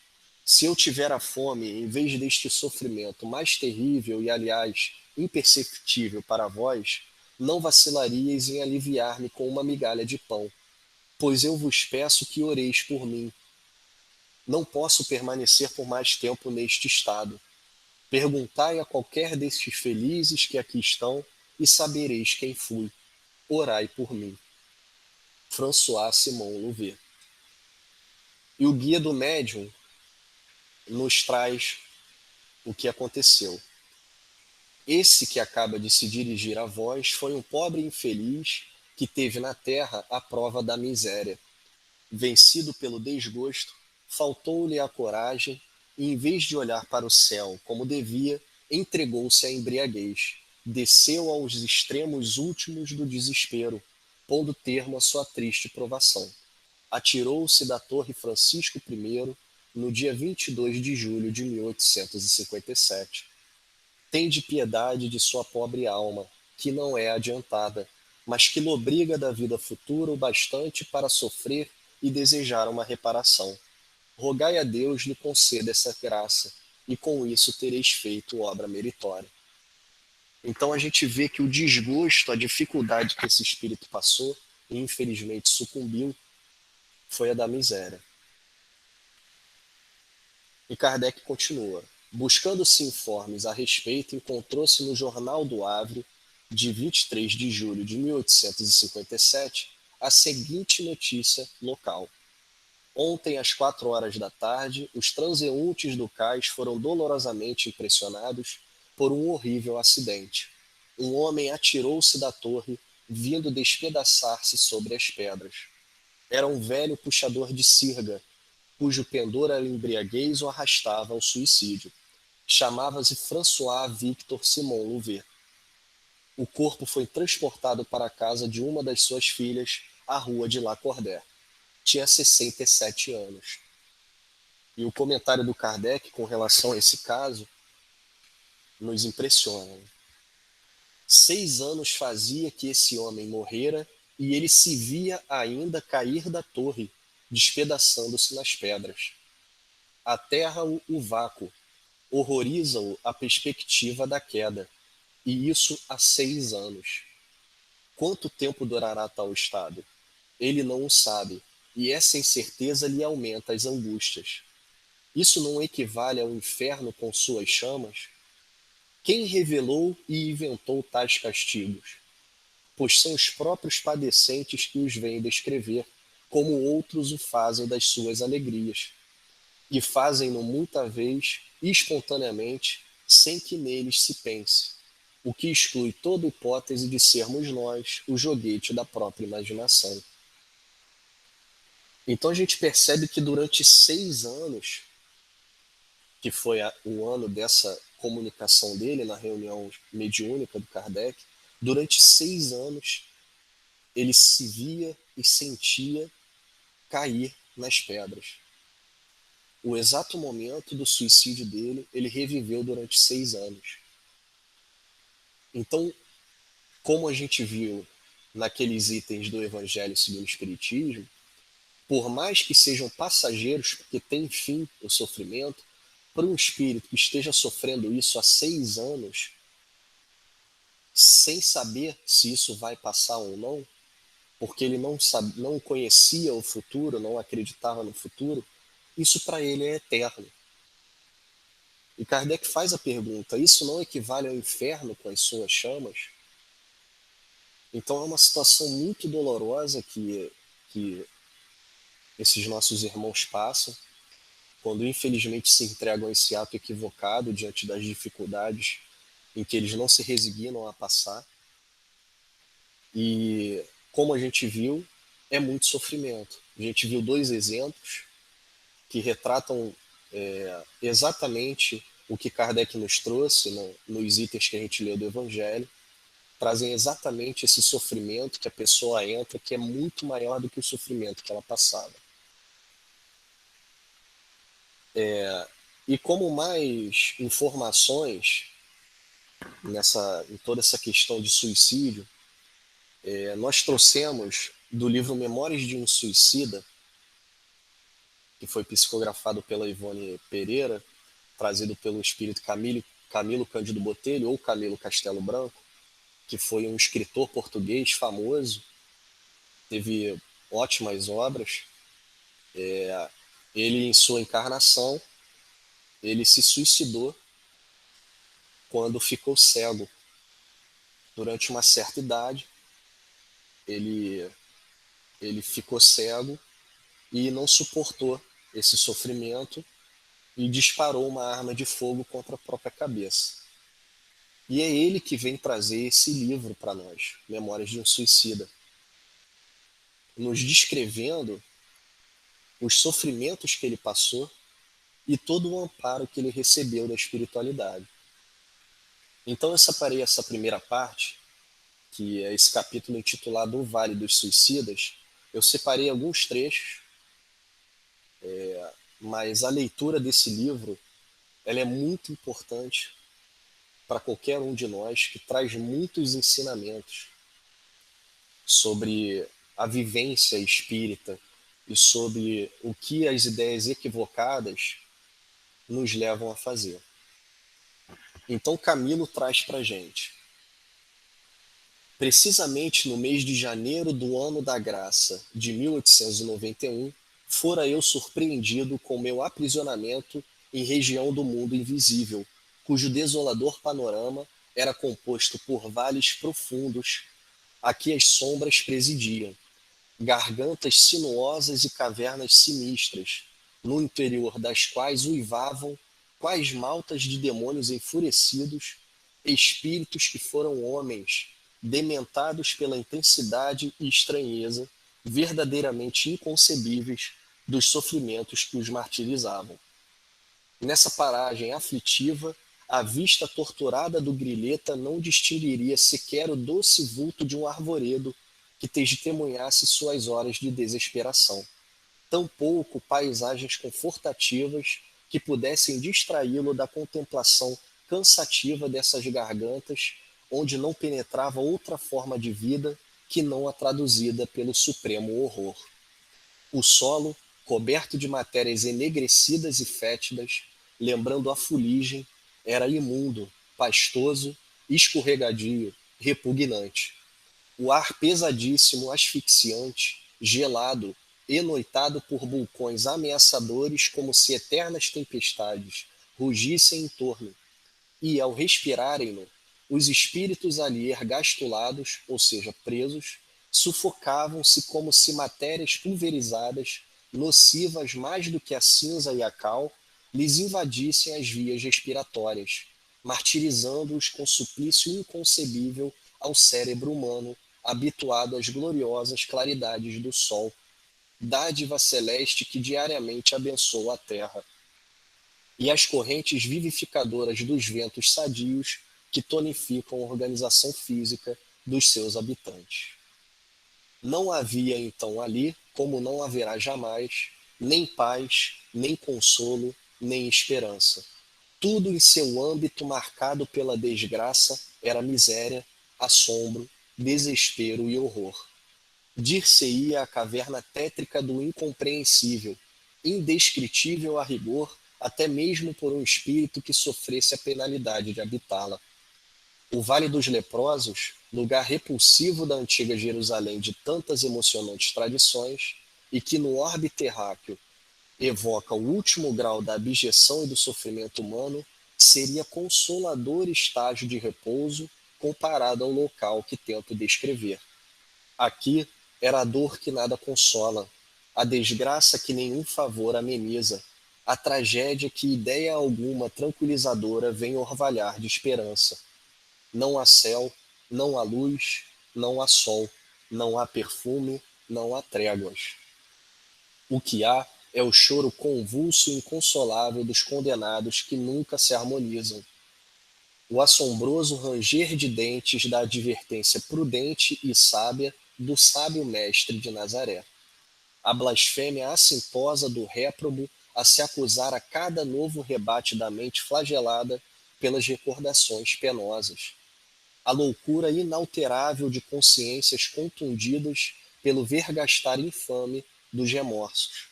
Se eu tiver a fome, em vez deste sofrimento mais terrível e, aliás, imperceptível para vós, não vacilaríeis em aliviar-me com uma migalha de pão, pois eu vos peço que oreis por mim. Não posso permanecer por mais tempo neste estado. Perguntai a qualquer destes felizes que aqui estão e sabereis quem fui. Orai por mim. François Simon Louvet. E o guia do médium nos traz o que aconteceu. Esse que acaba de se dirigir a vós foi um pobre infeliz que teve na terra a prova da miséria. Vencido pelo desgosto, faltou-lhe a coragem e, em vez de olhar para o céu como devia, entregou-se à embriaguez, desceu aos extremos últimos do desespero, pondo termo à sua triste provação. Atirou-se da Torre Francisco I no dia 22 de julho de 1857. Tende piedade de sua pobre alma, que não é adiantada, mas que lobriga da vida futura o bastante para sofrer e desejar uma reparação. Rogai a Deus lhe conceda essa graça, e com isso tereis feito obra meritória. Então a gente vê que o desgosto, a dificuldade que esse espírito passou, e infelizmente sucumbiu, foi a da miséria. E Kardec continua. Buscando-se informes a respeito, encontrou-se no Jornal do Havre, de 23 de julho de 1857, a seguinte notícia local. Ontem, às 4 horas da tarde, os transeuntes do cais foram dolorosamente impressionados por um horrível acidente. Um homem atirou-se da torre, vindo despedaçar-se sobre as pedras. Era um velho puxador de sirga, cujo pendor era embriaguez o arrastava ao suicídio. Chamava-se François Victor Simon Louvet. O corpo foi transportado para a casa de uma das suas filhas, à rua de Lacordaire. Tinha 67 anos. E o comentário do Kardec com relação a esse caso nos impressiona. 6 anos fazia que esse homem morrera e ele se via ainda cair da torre, despedaçando-se nas pedras. Aterra-o o vácuo, horroriza-o a perspectiva da queda, e isso há 6 anos. Quanto tempo durará tal estado? Ele não o sabe, e essa incerteza lhe aumenta as angústias. Isso não equivale ao inferno com suas chamas? Quem revelou e inventou tais castigos? Pois são os próprios padecentes que os vêm descrever, como outros o fazem das suas alegrias, e fazem-no muita vez espontaneamente, sem que neles se pense, o que exclui toda hipótese de sermos nós o joguete da própria imaginação. Então a gente percebe que durante 6 anos, que foi o ano dessa comunicação dele na reunião mediúnica do Kardec, durante 6 anos ele se via e sentia cair nas pedras. O exato momento do suicídio dele, ele reviveu durante 6 anos. Então, como a gente viu naqueles itens do Evangelho segundo o Espiritismo, por mais que sejam passageiros, porque tem fim o sofrimento, para um espírito que esteja sofrendo isso há 6 anos, sem saber se isso vai passar ou não, porque ele não conhecia o futuro, não acreditava no futuro, isso para ele é eterno. E Kardec faz a pergunta: isso não equivale ao inferno com as suas chamas? Então é uma situação muito dolorosa que esses nossos irmãos passam, quando infelizmente se entregam a esse ato equivocado diante das dificuldades em que eles não se resignam a passar. E como a gente viu, é muito sofrimento. A gente viu 2 exemplos que retratam exatamente o que Kardec nos trouxe nos itens que a gente leu do Evangelho, trazem exatamente esse sofrimento que a pessoa entra, que é muito maior do que o sofrimento que ela passava. E como mais informações em toda essa questão de suicídio, nós trouxemos do livro Memórias de um Suicida, que foi psicografado pela Ivone Pereira, trazido pelo espírito Camilo Cândido Botelho, ou Camilo Castelo Branco, que foi um escritor português famoso, teve ótimas obras. Ele, em sua encarnação, ele se suicidou quando ficou cego. Durante uma certa idade, ele ficou cego e não suportou esse sofrimento e disparou uma arma de fogo contra a própria cabeça. E é ele que vem trazer esse livro para nós, Memórias de um Suicida, nos descrevendo os sofrimentos que ele passou e todo o amparo que ele recebeu da espiritualidade. Então eu separei essa primeira parte, que é esse capítulo intitulado O Vale dos Suicidas. Eu separei alguns trechos, mas a leitura desse livro ela é muito importante para qualquer um de nós, que traz muitos ensinamentos sobre a vivência espírita e sobre o que as ideias equivocadas nos levam a fazer. Então Camilo traz para a gente: precisamente no mês de janeiro do ano da graça de 1891, fora eu surpreendido com meu aprisionamento em região do mundo invisível, cujo desolador panorama era composto por vales profundos, a que as sombras presidiam, gargantas sinuosas e cavernas sinistras, no interior das quais uivavam, quais maltas de demônios enfurecidos, espíritos que foram homens, dementados pela intensidade e estranheza, verdadeiramente inconcebíveis, dos sofrimentos que os martirizavam. Nessa paragem aflitiva, a vista torturada do Grilheta não distinguiria sequer o doce vulto de um arvoredo que testemunhasse suas horas de desesperação, tampouco paisagens confortativas que pudessem distraí-lo da contemplação cansativa dessas gargantas, onde não penetrava outra forma de vida que não a traduzida pelo supremo horror. O solo, coberto de matérias enegrecidas e fétidas, lembrando a fuligem, era imundo, pastoso, escorregadio, repugnante. O ar pesadíssimo, asfixiante, gelado, enoitado por vulcões ameaçadores como se eternas tempestades rugissem em torno, e, ao respirarem-no, os espíritos ali ergastulados, ou seja, presos, sufocavam-se como se matérias pulverizadas, nocivas mais do que a cinza e a cal, lhes invadissem as vias respiratórias, martirizando-os com suplício inconcebível ao cérebro humano, habituado às gloriosas claridades do sol, dádiva celeste que diariamente abençoa a terra, e as correntes vivificadoras dos ventos sadios que tonificam a organização física dos seus habitantes. Não havia então ali, como não haverá jamais, nem paz, nem consolo, nem esperança. Tudo em seu âmbito marcado pela desgraça era miséria, assombro, desespero e horror. Dir-se-ia a caverna tétrica do incompreensível, indescritível a rigor, até mesmo por um espírito que sofresse a penalidade de habitá-la. O Vale dos Leprosos, lugar repulsivo da antiga Jerusalém de tantas emocionantes tradições, e que no orbe terráqueo evoca o último grau da abjeção e do sofrimento humano, seria consolador estágio de repouso comparado ao local que tento descrever. Aqui era a dor que nada consola, a desgraça que nenhum favor ameniza, a tragédia que ideia alguma tranquilizadora vem orvalhar de esperança. Não há céu, não há luz, não há sol, não há perfume, não há tréguas. O que há é o choro convulso e inconsolável dos condenados que nunca se harmonizam. O assombroso ranger de dentes da advertência prudente e sábia do sábio mestre de Nazaré. A blasfêmia assintosa do réprobo a se acusar a cada novo rebate da mente flagelada pelas recordações penosas. A loucura inalterável de consciências contundidas pelo vergastar infame dos remorsos.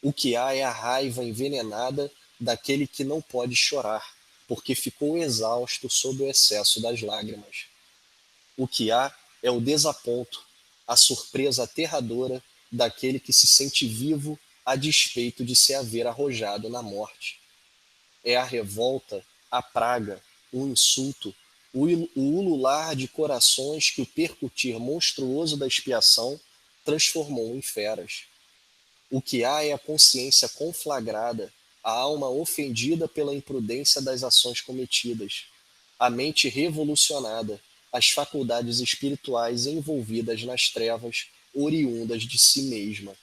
O que há é a raiva envenenada daquele que não pode chorar, porque ficou exausto sob o excesso das lágrimas. O que há é o desaponto, a surpresa aterradora daquele que se sente vivo a despeito de se haver arrojado na morte. É a revolta, a praga, o insulto, o ulular de corações que o percutir monstruoso da expiação transformou em feras. O que há é a consciência conflagrada, a alma ofendida pela imprudência das ações cometidas, a mente revolucionada, as faculdades espirituais envolvidas nas trevas oriundas de si mesma.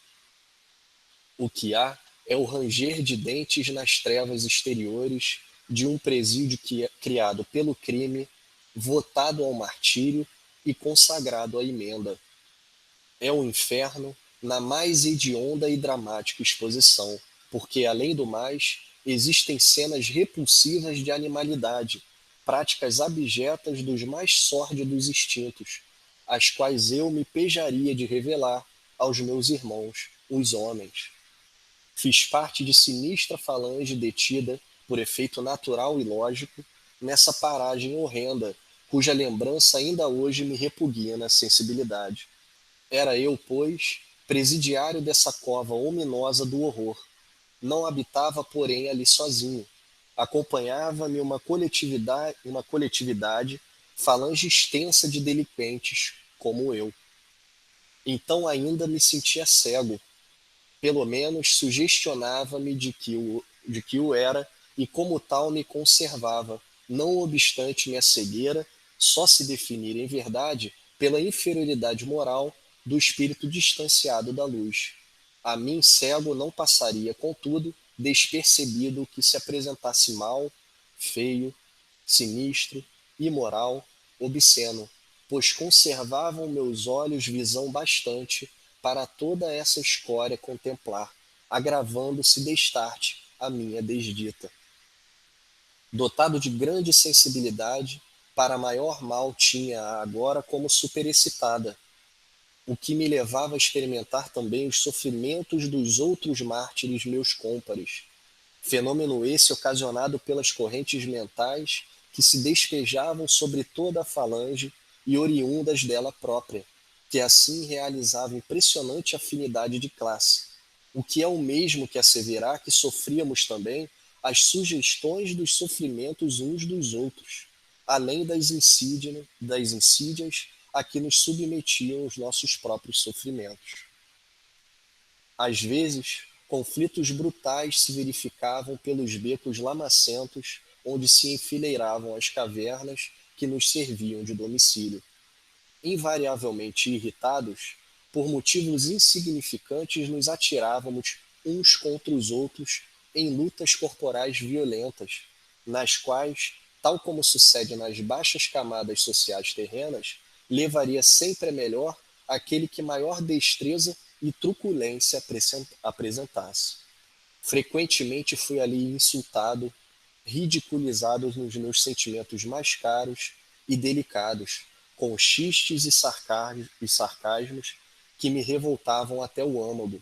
O que há é o ranger de dentes nas trevas exteriores de um presídio criado pelo crime, votado ao martírio e consagrado à emenda. É o inferno na mais hedionda e dramática exposição, porque, além do mais, existem cenas repulsivas de animalidade, práticas abjetas dos mais sórdidos instintos, as quais eu me pejaria de revelar aos meus irmãos, os homens. Fiz parte de sinistra falange detida, por efeito natural e lógico, nessa paragem horrenda, cuja lembrança ainda hoje me repugna na sensibilidade. Era eu, pois, presidiário dessa cova ominosa do horror. Não habitava, porém, ali sozinho. Acompanhava-me uma coletividade, falange extensa de delinquentes, como eu. Então ainda me sentia cego. Pelo menos sugestionava-me de que o era, e como tal me conservava, não obstante minha cegueira, só se definir em verdade pela inferioridade moral do espírito distanciado da luz. A mim, cego, não passaria, contudo, despercebido o que se apresentasse mal, feio, sinistro, imoral, obsceno, pois conservavam meus olhos visão bastante para toda essa escória contemplar, agravando-se destarte a minha desdita. Dotado de grande sensibilidade, para maior mal tinha-a agora como superexcitada, o que me levava a experimentar também os sofrimentos dos outros mártires meus cômpares. Fenômeno esse ocasionado pelas correntes mentais que se despejavam sobre toda a falange e oriundas dela própria, que assim realizava impressionante afinidade de classe, o que é o mesmo que asseverar que sofríamos também as sugestões dos sofrimentos uns dos outros, além das insídias a que nos submetiam os nossos próprios sofrimentos. Às vezes, conflitos brutais se verificavam pelos becos lamacentos onde se enfileiravam as cavernas que nos serviam de domicílio. Invariavelmente irritados, por motivos insignificantes nos atirávamos uns contra os outros em lutas corporais violentas, nas quais, tal como sucede nas baixas camadas sociais terrenas, levaria sempre a melhor aquele que maior destreza e truculência apresentasse. Frequentemente fui ali insultado, ridiculizado nos meus sentimentos mais caros e delicados, com xistes e sarcasmos que me revoltavam até o âmago.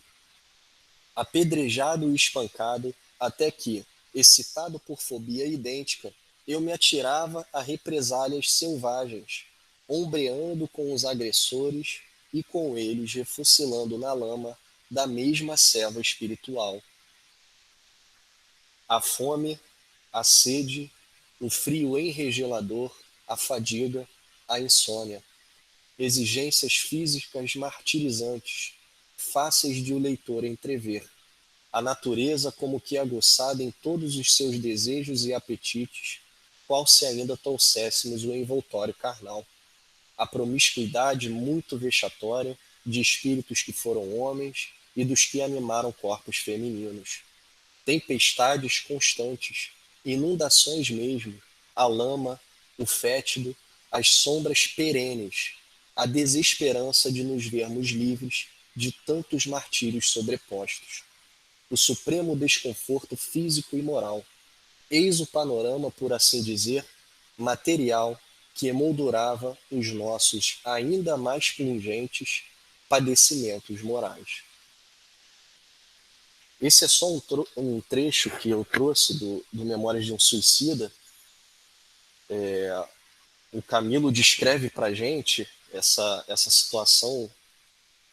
Apedrejado e espancado, até que, excitado por fobia idêntica, eu me atirava a represálias selvagens, ombreando com os agressores e com eles refocilando na lama da mesma selva espiritual. A fome, a sede, o frio enregelador, a fadiga, a insônia, exigências físicas martirizantes, fáceis de o leitor entrever. A natureza como que aguçada em todos os seus desejos e apetites, qual se ainda trouxéssemos o envoltório carnal. A promiscuidade muito vexatória de espíritos que foram homens e dos que animaram corpos femininos. Tempestades constantes, inundações mesmo, a lama, o fétido, as sombras perenes, a desesperança de nos vermos livres de tantos martírios sobrepostos. O supremo desconforto físico e moral. Eis o panorama, por assim dizer, material que emoldurava os nossos ainda mais pungentes padecimentos morais. Esse é só um trecho que eu trouxe do Memórias de um Suicida. O Camilo descreve para a gente essa situação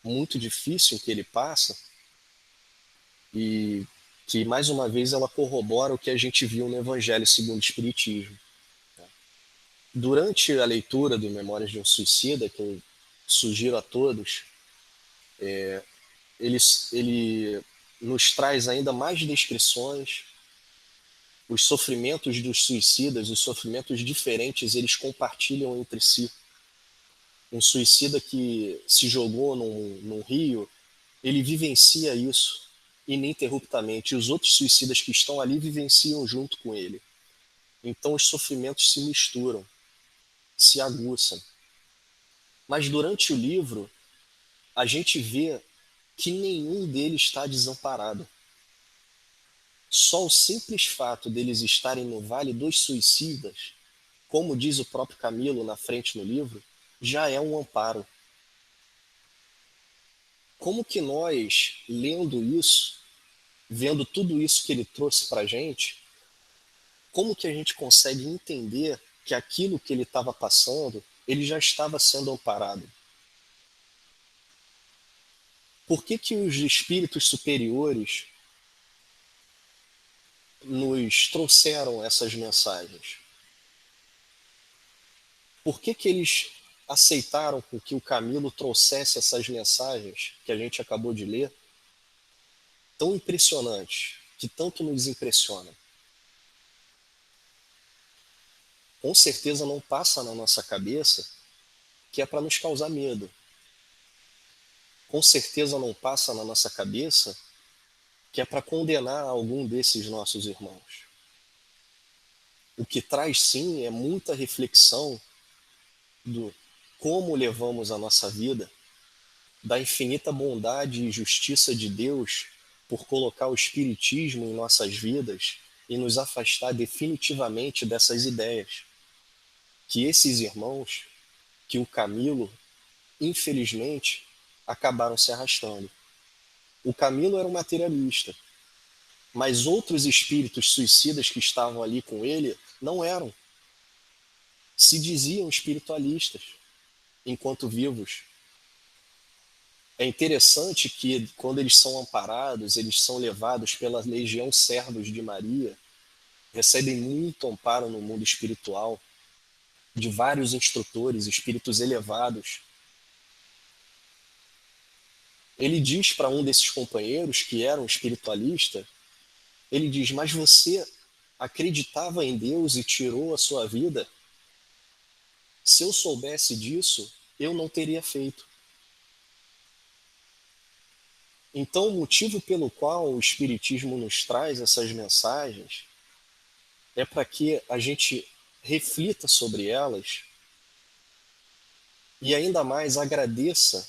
muito difícil que ele passa e que, mais uma vez, ela corrobora o que a gente viu no Evangelho segundo o Espiritismo. Durante a leitura do Memórias de um Suicida, que eu sugiro a todos, ele nos traz ainda mais descrições. Os sofrimentos dos suicidas, os sofrimentos diferentes, eles compartilham entre si. Um suicida que se jogou num rio, ele vivencia isso ininterruptamente. E os outros suicidas que estão ali vivenciam junto com ele. Então os sofrimentos se misturam, se aguçam. Mas durante o livro, a gente vê que nenhum deles está desamparado. Só o simples fato deles estarem no Vale dos Suicidas, como diz o próprio Camilo na frente no livro, já é um amparo. Como que nós, lendo isso, vendo tudo isso que ele trouxe para a gente, como que a gente consegue entender que aquilo que ele estava passando, ele já estava sendo amparado? Por que que os espíritos superiores nos trouxeram essas mensagens? Por que que eles aceitaram que o Camilo trouxesse essas mensagens que a gente acabou de ler, tão impressionantes, que tanto nos impressionam? Com certeza não passa na nossa cabeça que é para nos causar medo. Com certeza não passa na nossa cabeça que é para condenar algum desses nossos irmãos. O que traz, sim, é muita reflexão do como levamos a nossa vida, da infinita bondade e justiça de Deus por colocar o Espiritismo em nossas vidas e nos afastar definitivamente dessas ideias. Que esses irmãos, que o Camilo, infelizmente, acabaram se arrastando. O Camilo era um materialista, mas outros espíritos suicidas que estavam ali com ele não eram. Se diziam espiritualistas, enquanto vivos. É interessante que, quando eles são amparados, eles são levados pela Legião Servos de Maria, recebem muito amparo no mundo espiritual, de vários instrutores, espíritos elevados. Ele diz para um desses companheiros, que era um espiritualista, ele diz: mas você acreditava em Deus e tirou a sua vida? Se eu soubesse disso, eu não teria feito. Então, o motivo pelo qual o Espiritismo nos traz essas mensagens é para que a gente reflita sobre elas e ainda mais agradeça,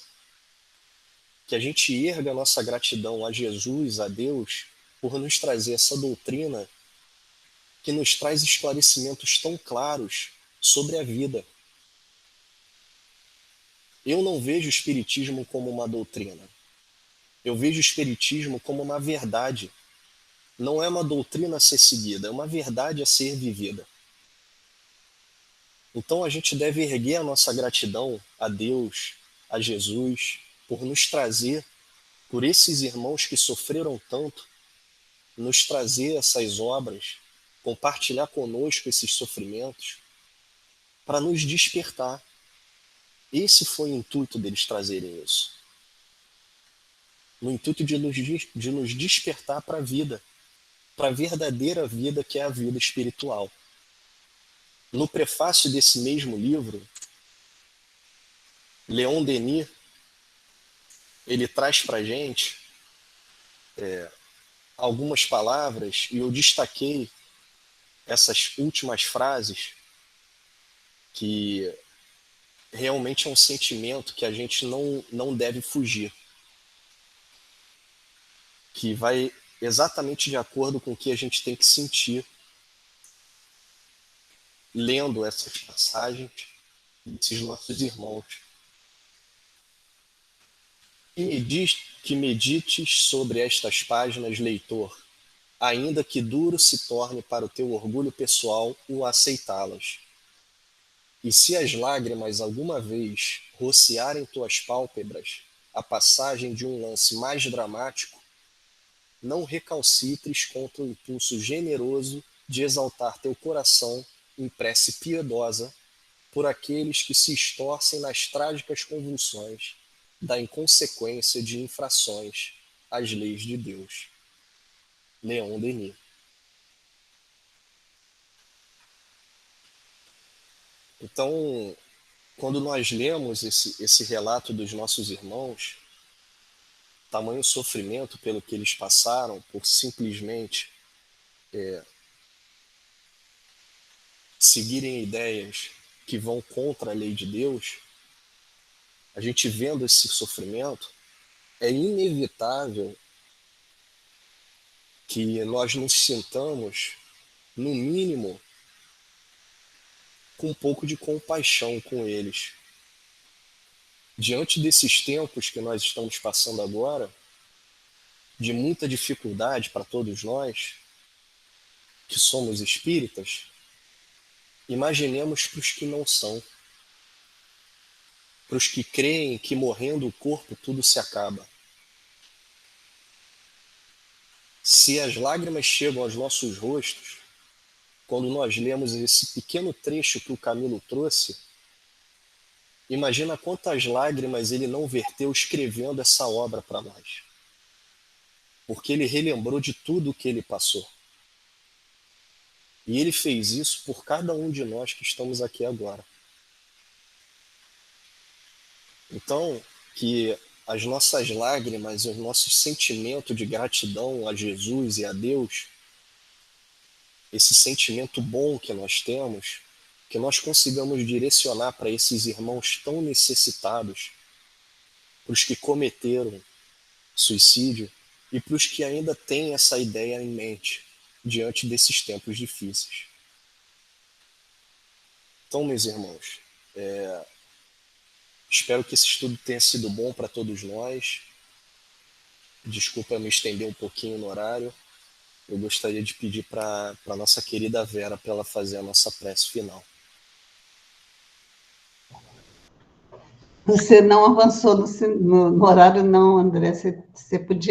que a gente erga a nossa gratidão a Jesus, a Deus, por nos trazer essa doutrina que nos traz esclarecimentos tão claros sobre a vida. Eu não vejo o Espiritismo como uma doutrina. Eu vejo o Espiritismo como uma verdade. Não é uma doutrina a ser seguida, é uma verdade a ser vivida. Então a gente deve erguer a nossa gratidão a Deus, a Jesus, por nos trazer, por esses irmãos que sofreram tanto, nos trazer essas obras, compartilhar conosco esses sofrimentos, para nos despertar. Esse foi o intuito deles trazerem isso. No intuito de nos despertar para a vida, para a verdadeira vida, que é a vida espiritual. No prefácio desse mesmo livro, Leon Denis, ele traz para a gente algumas palavras, e eu destaquei essas últimas frases, que realmente é um sentimento que a gente não deve fugir, que vai exatamente de acordo com o que a gente tem que sentir lendo essas passagens desses nossos irmãos. Que medites sobre estas páginas, leitor, ainda que duro se torne para o teu orgulho pessoal o aceitá-las. E se as lágrimas alguma vez rociarem tuas pálpebras a passagem de um lance mais dramático, não recalcitres contra o impulso generoso de exaltar teu coração em prece piedosa por aqueles que se estorcem nas trágicas convulsões da inconsequência de infrações às leis de Deus. Leon Denis. Então, quando nós lemos esse relato dos nossos irmãos, tamanho sofrimento pelo que eles passaram, por simplesmente seguirem ideias que vão contra a lei de Deus, a gente vendo esse sofrimento, é inevitável que nós nos sintamos, no mínimo, com um pouco de compaixão com eles. Diante desses tempos que nós estamos passando agora, de muita dificuldade para todos nós, que somos espíritas, imaginemos para os que não são, para os que creem que morrendo o corpo tudo se acaba. Se as lágrimas chegam aos nossos rostos, quando nós lemos esse pequeno trecho que o Camilo trouxe, imagina quantas lágrimas ele não verteu escrevendo essa obra para nós. Porque ele relembrou de tudo o que ele passou. E ele fez isso por cada um de nós que estamos aqui agora. Então, que as nossas lágrimas e o nosso sentimento de gratidão a Jesus e a Deus, esse sentimento bom que nós temos, que nós consigamos direcionar para esses irmãos tão necessitados, para os que cometeram suicídio e para os que ainda têm essa ideia em mente diante desses tempos difíceis. Então, meus irmãos, Espero que esse estudo tenha sido bom para todos nós. Desculpa eu me estender um pouquinho no horário. Eu gostaria de pedir para a nossa querida Vera para ela fazer a nossa prece final. Você não avançou no horário, não, André. Você podia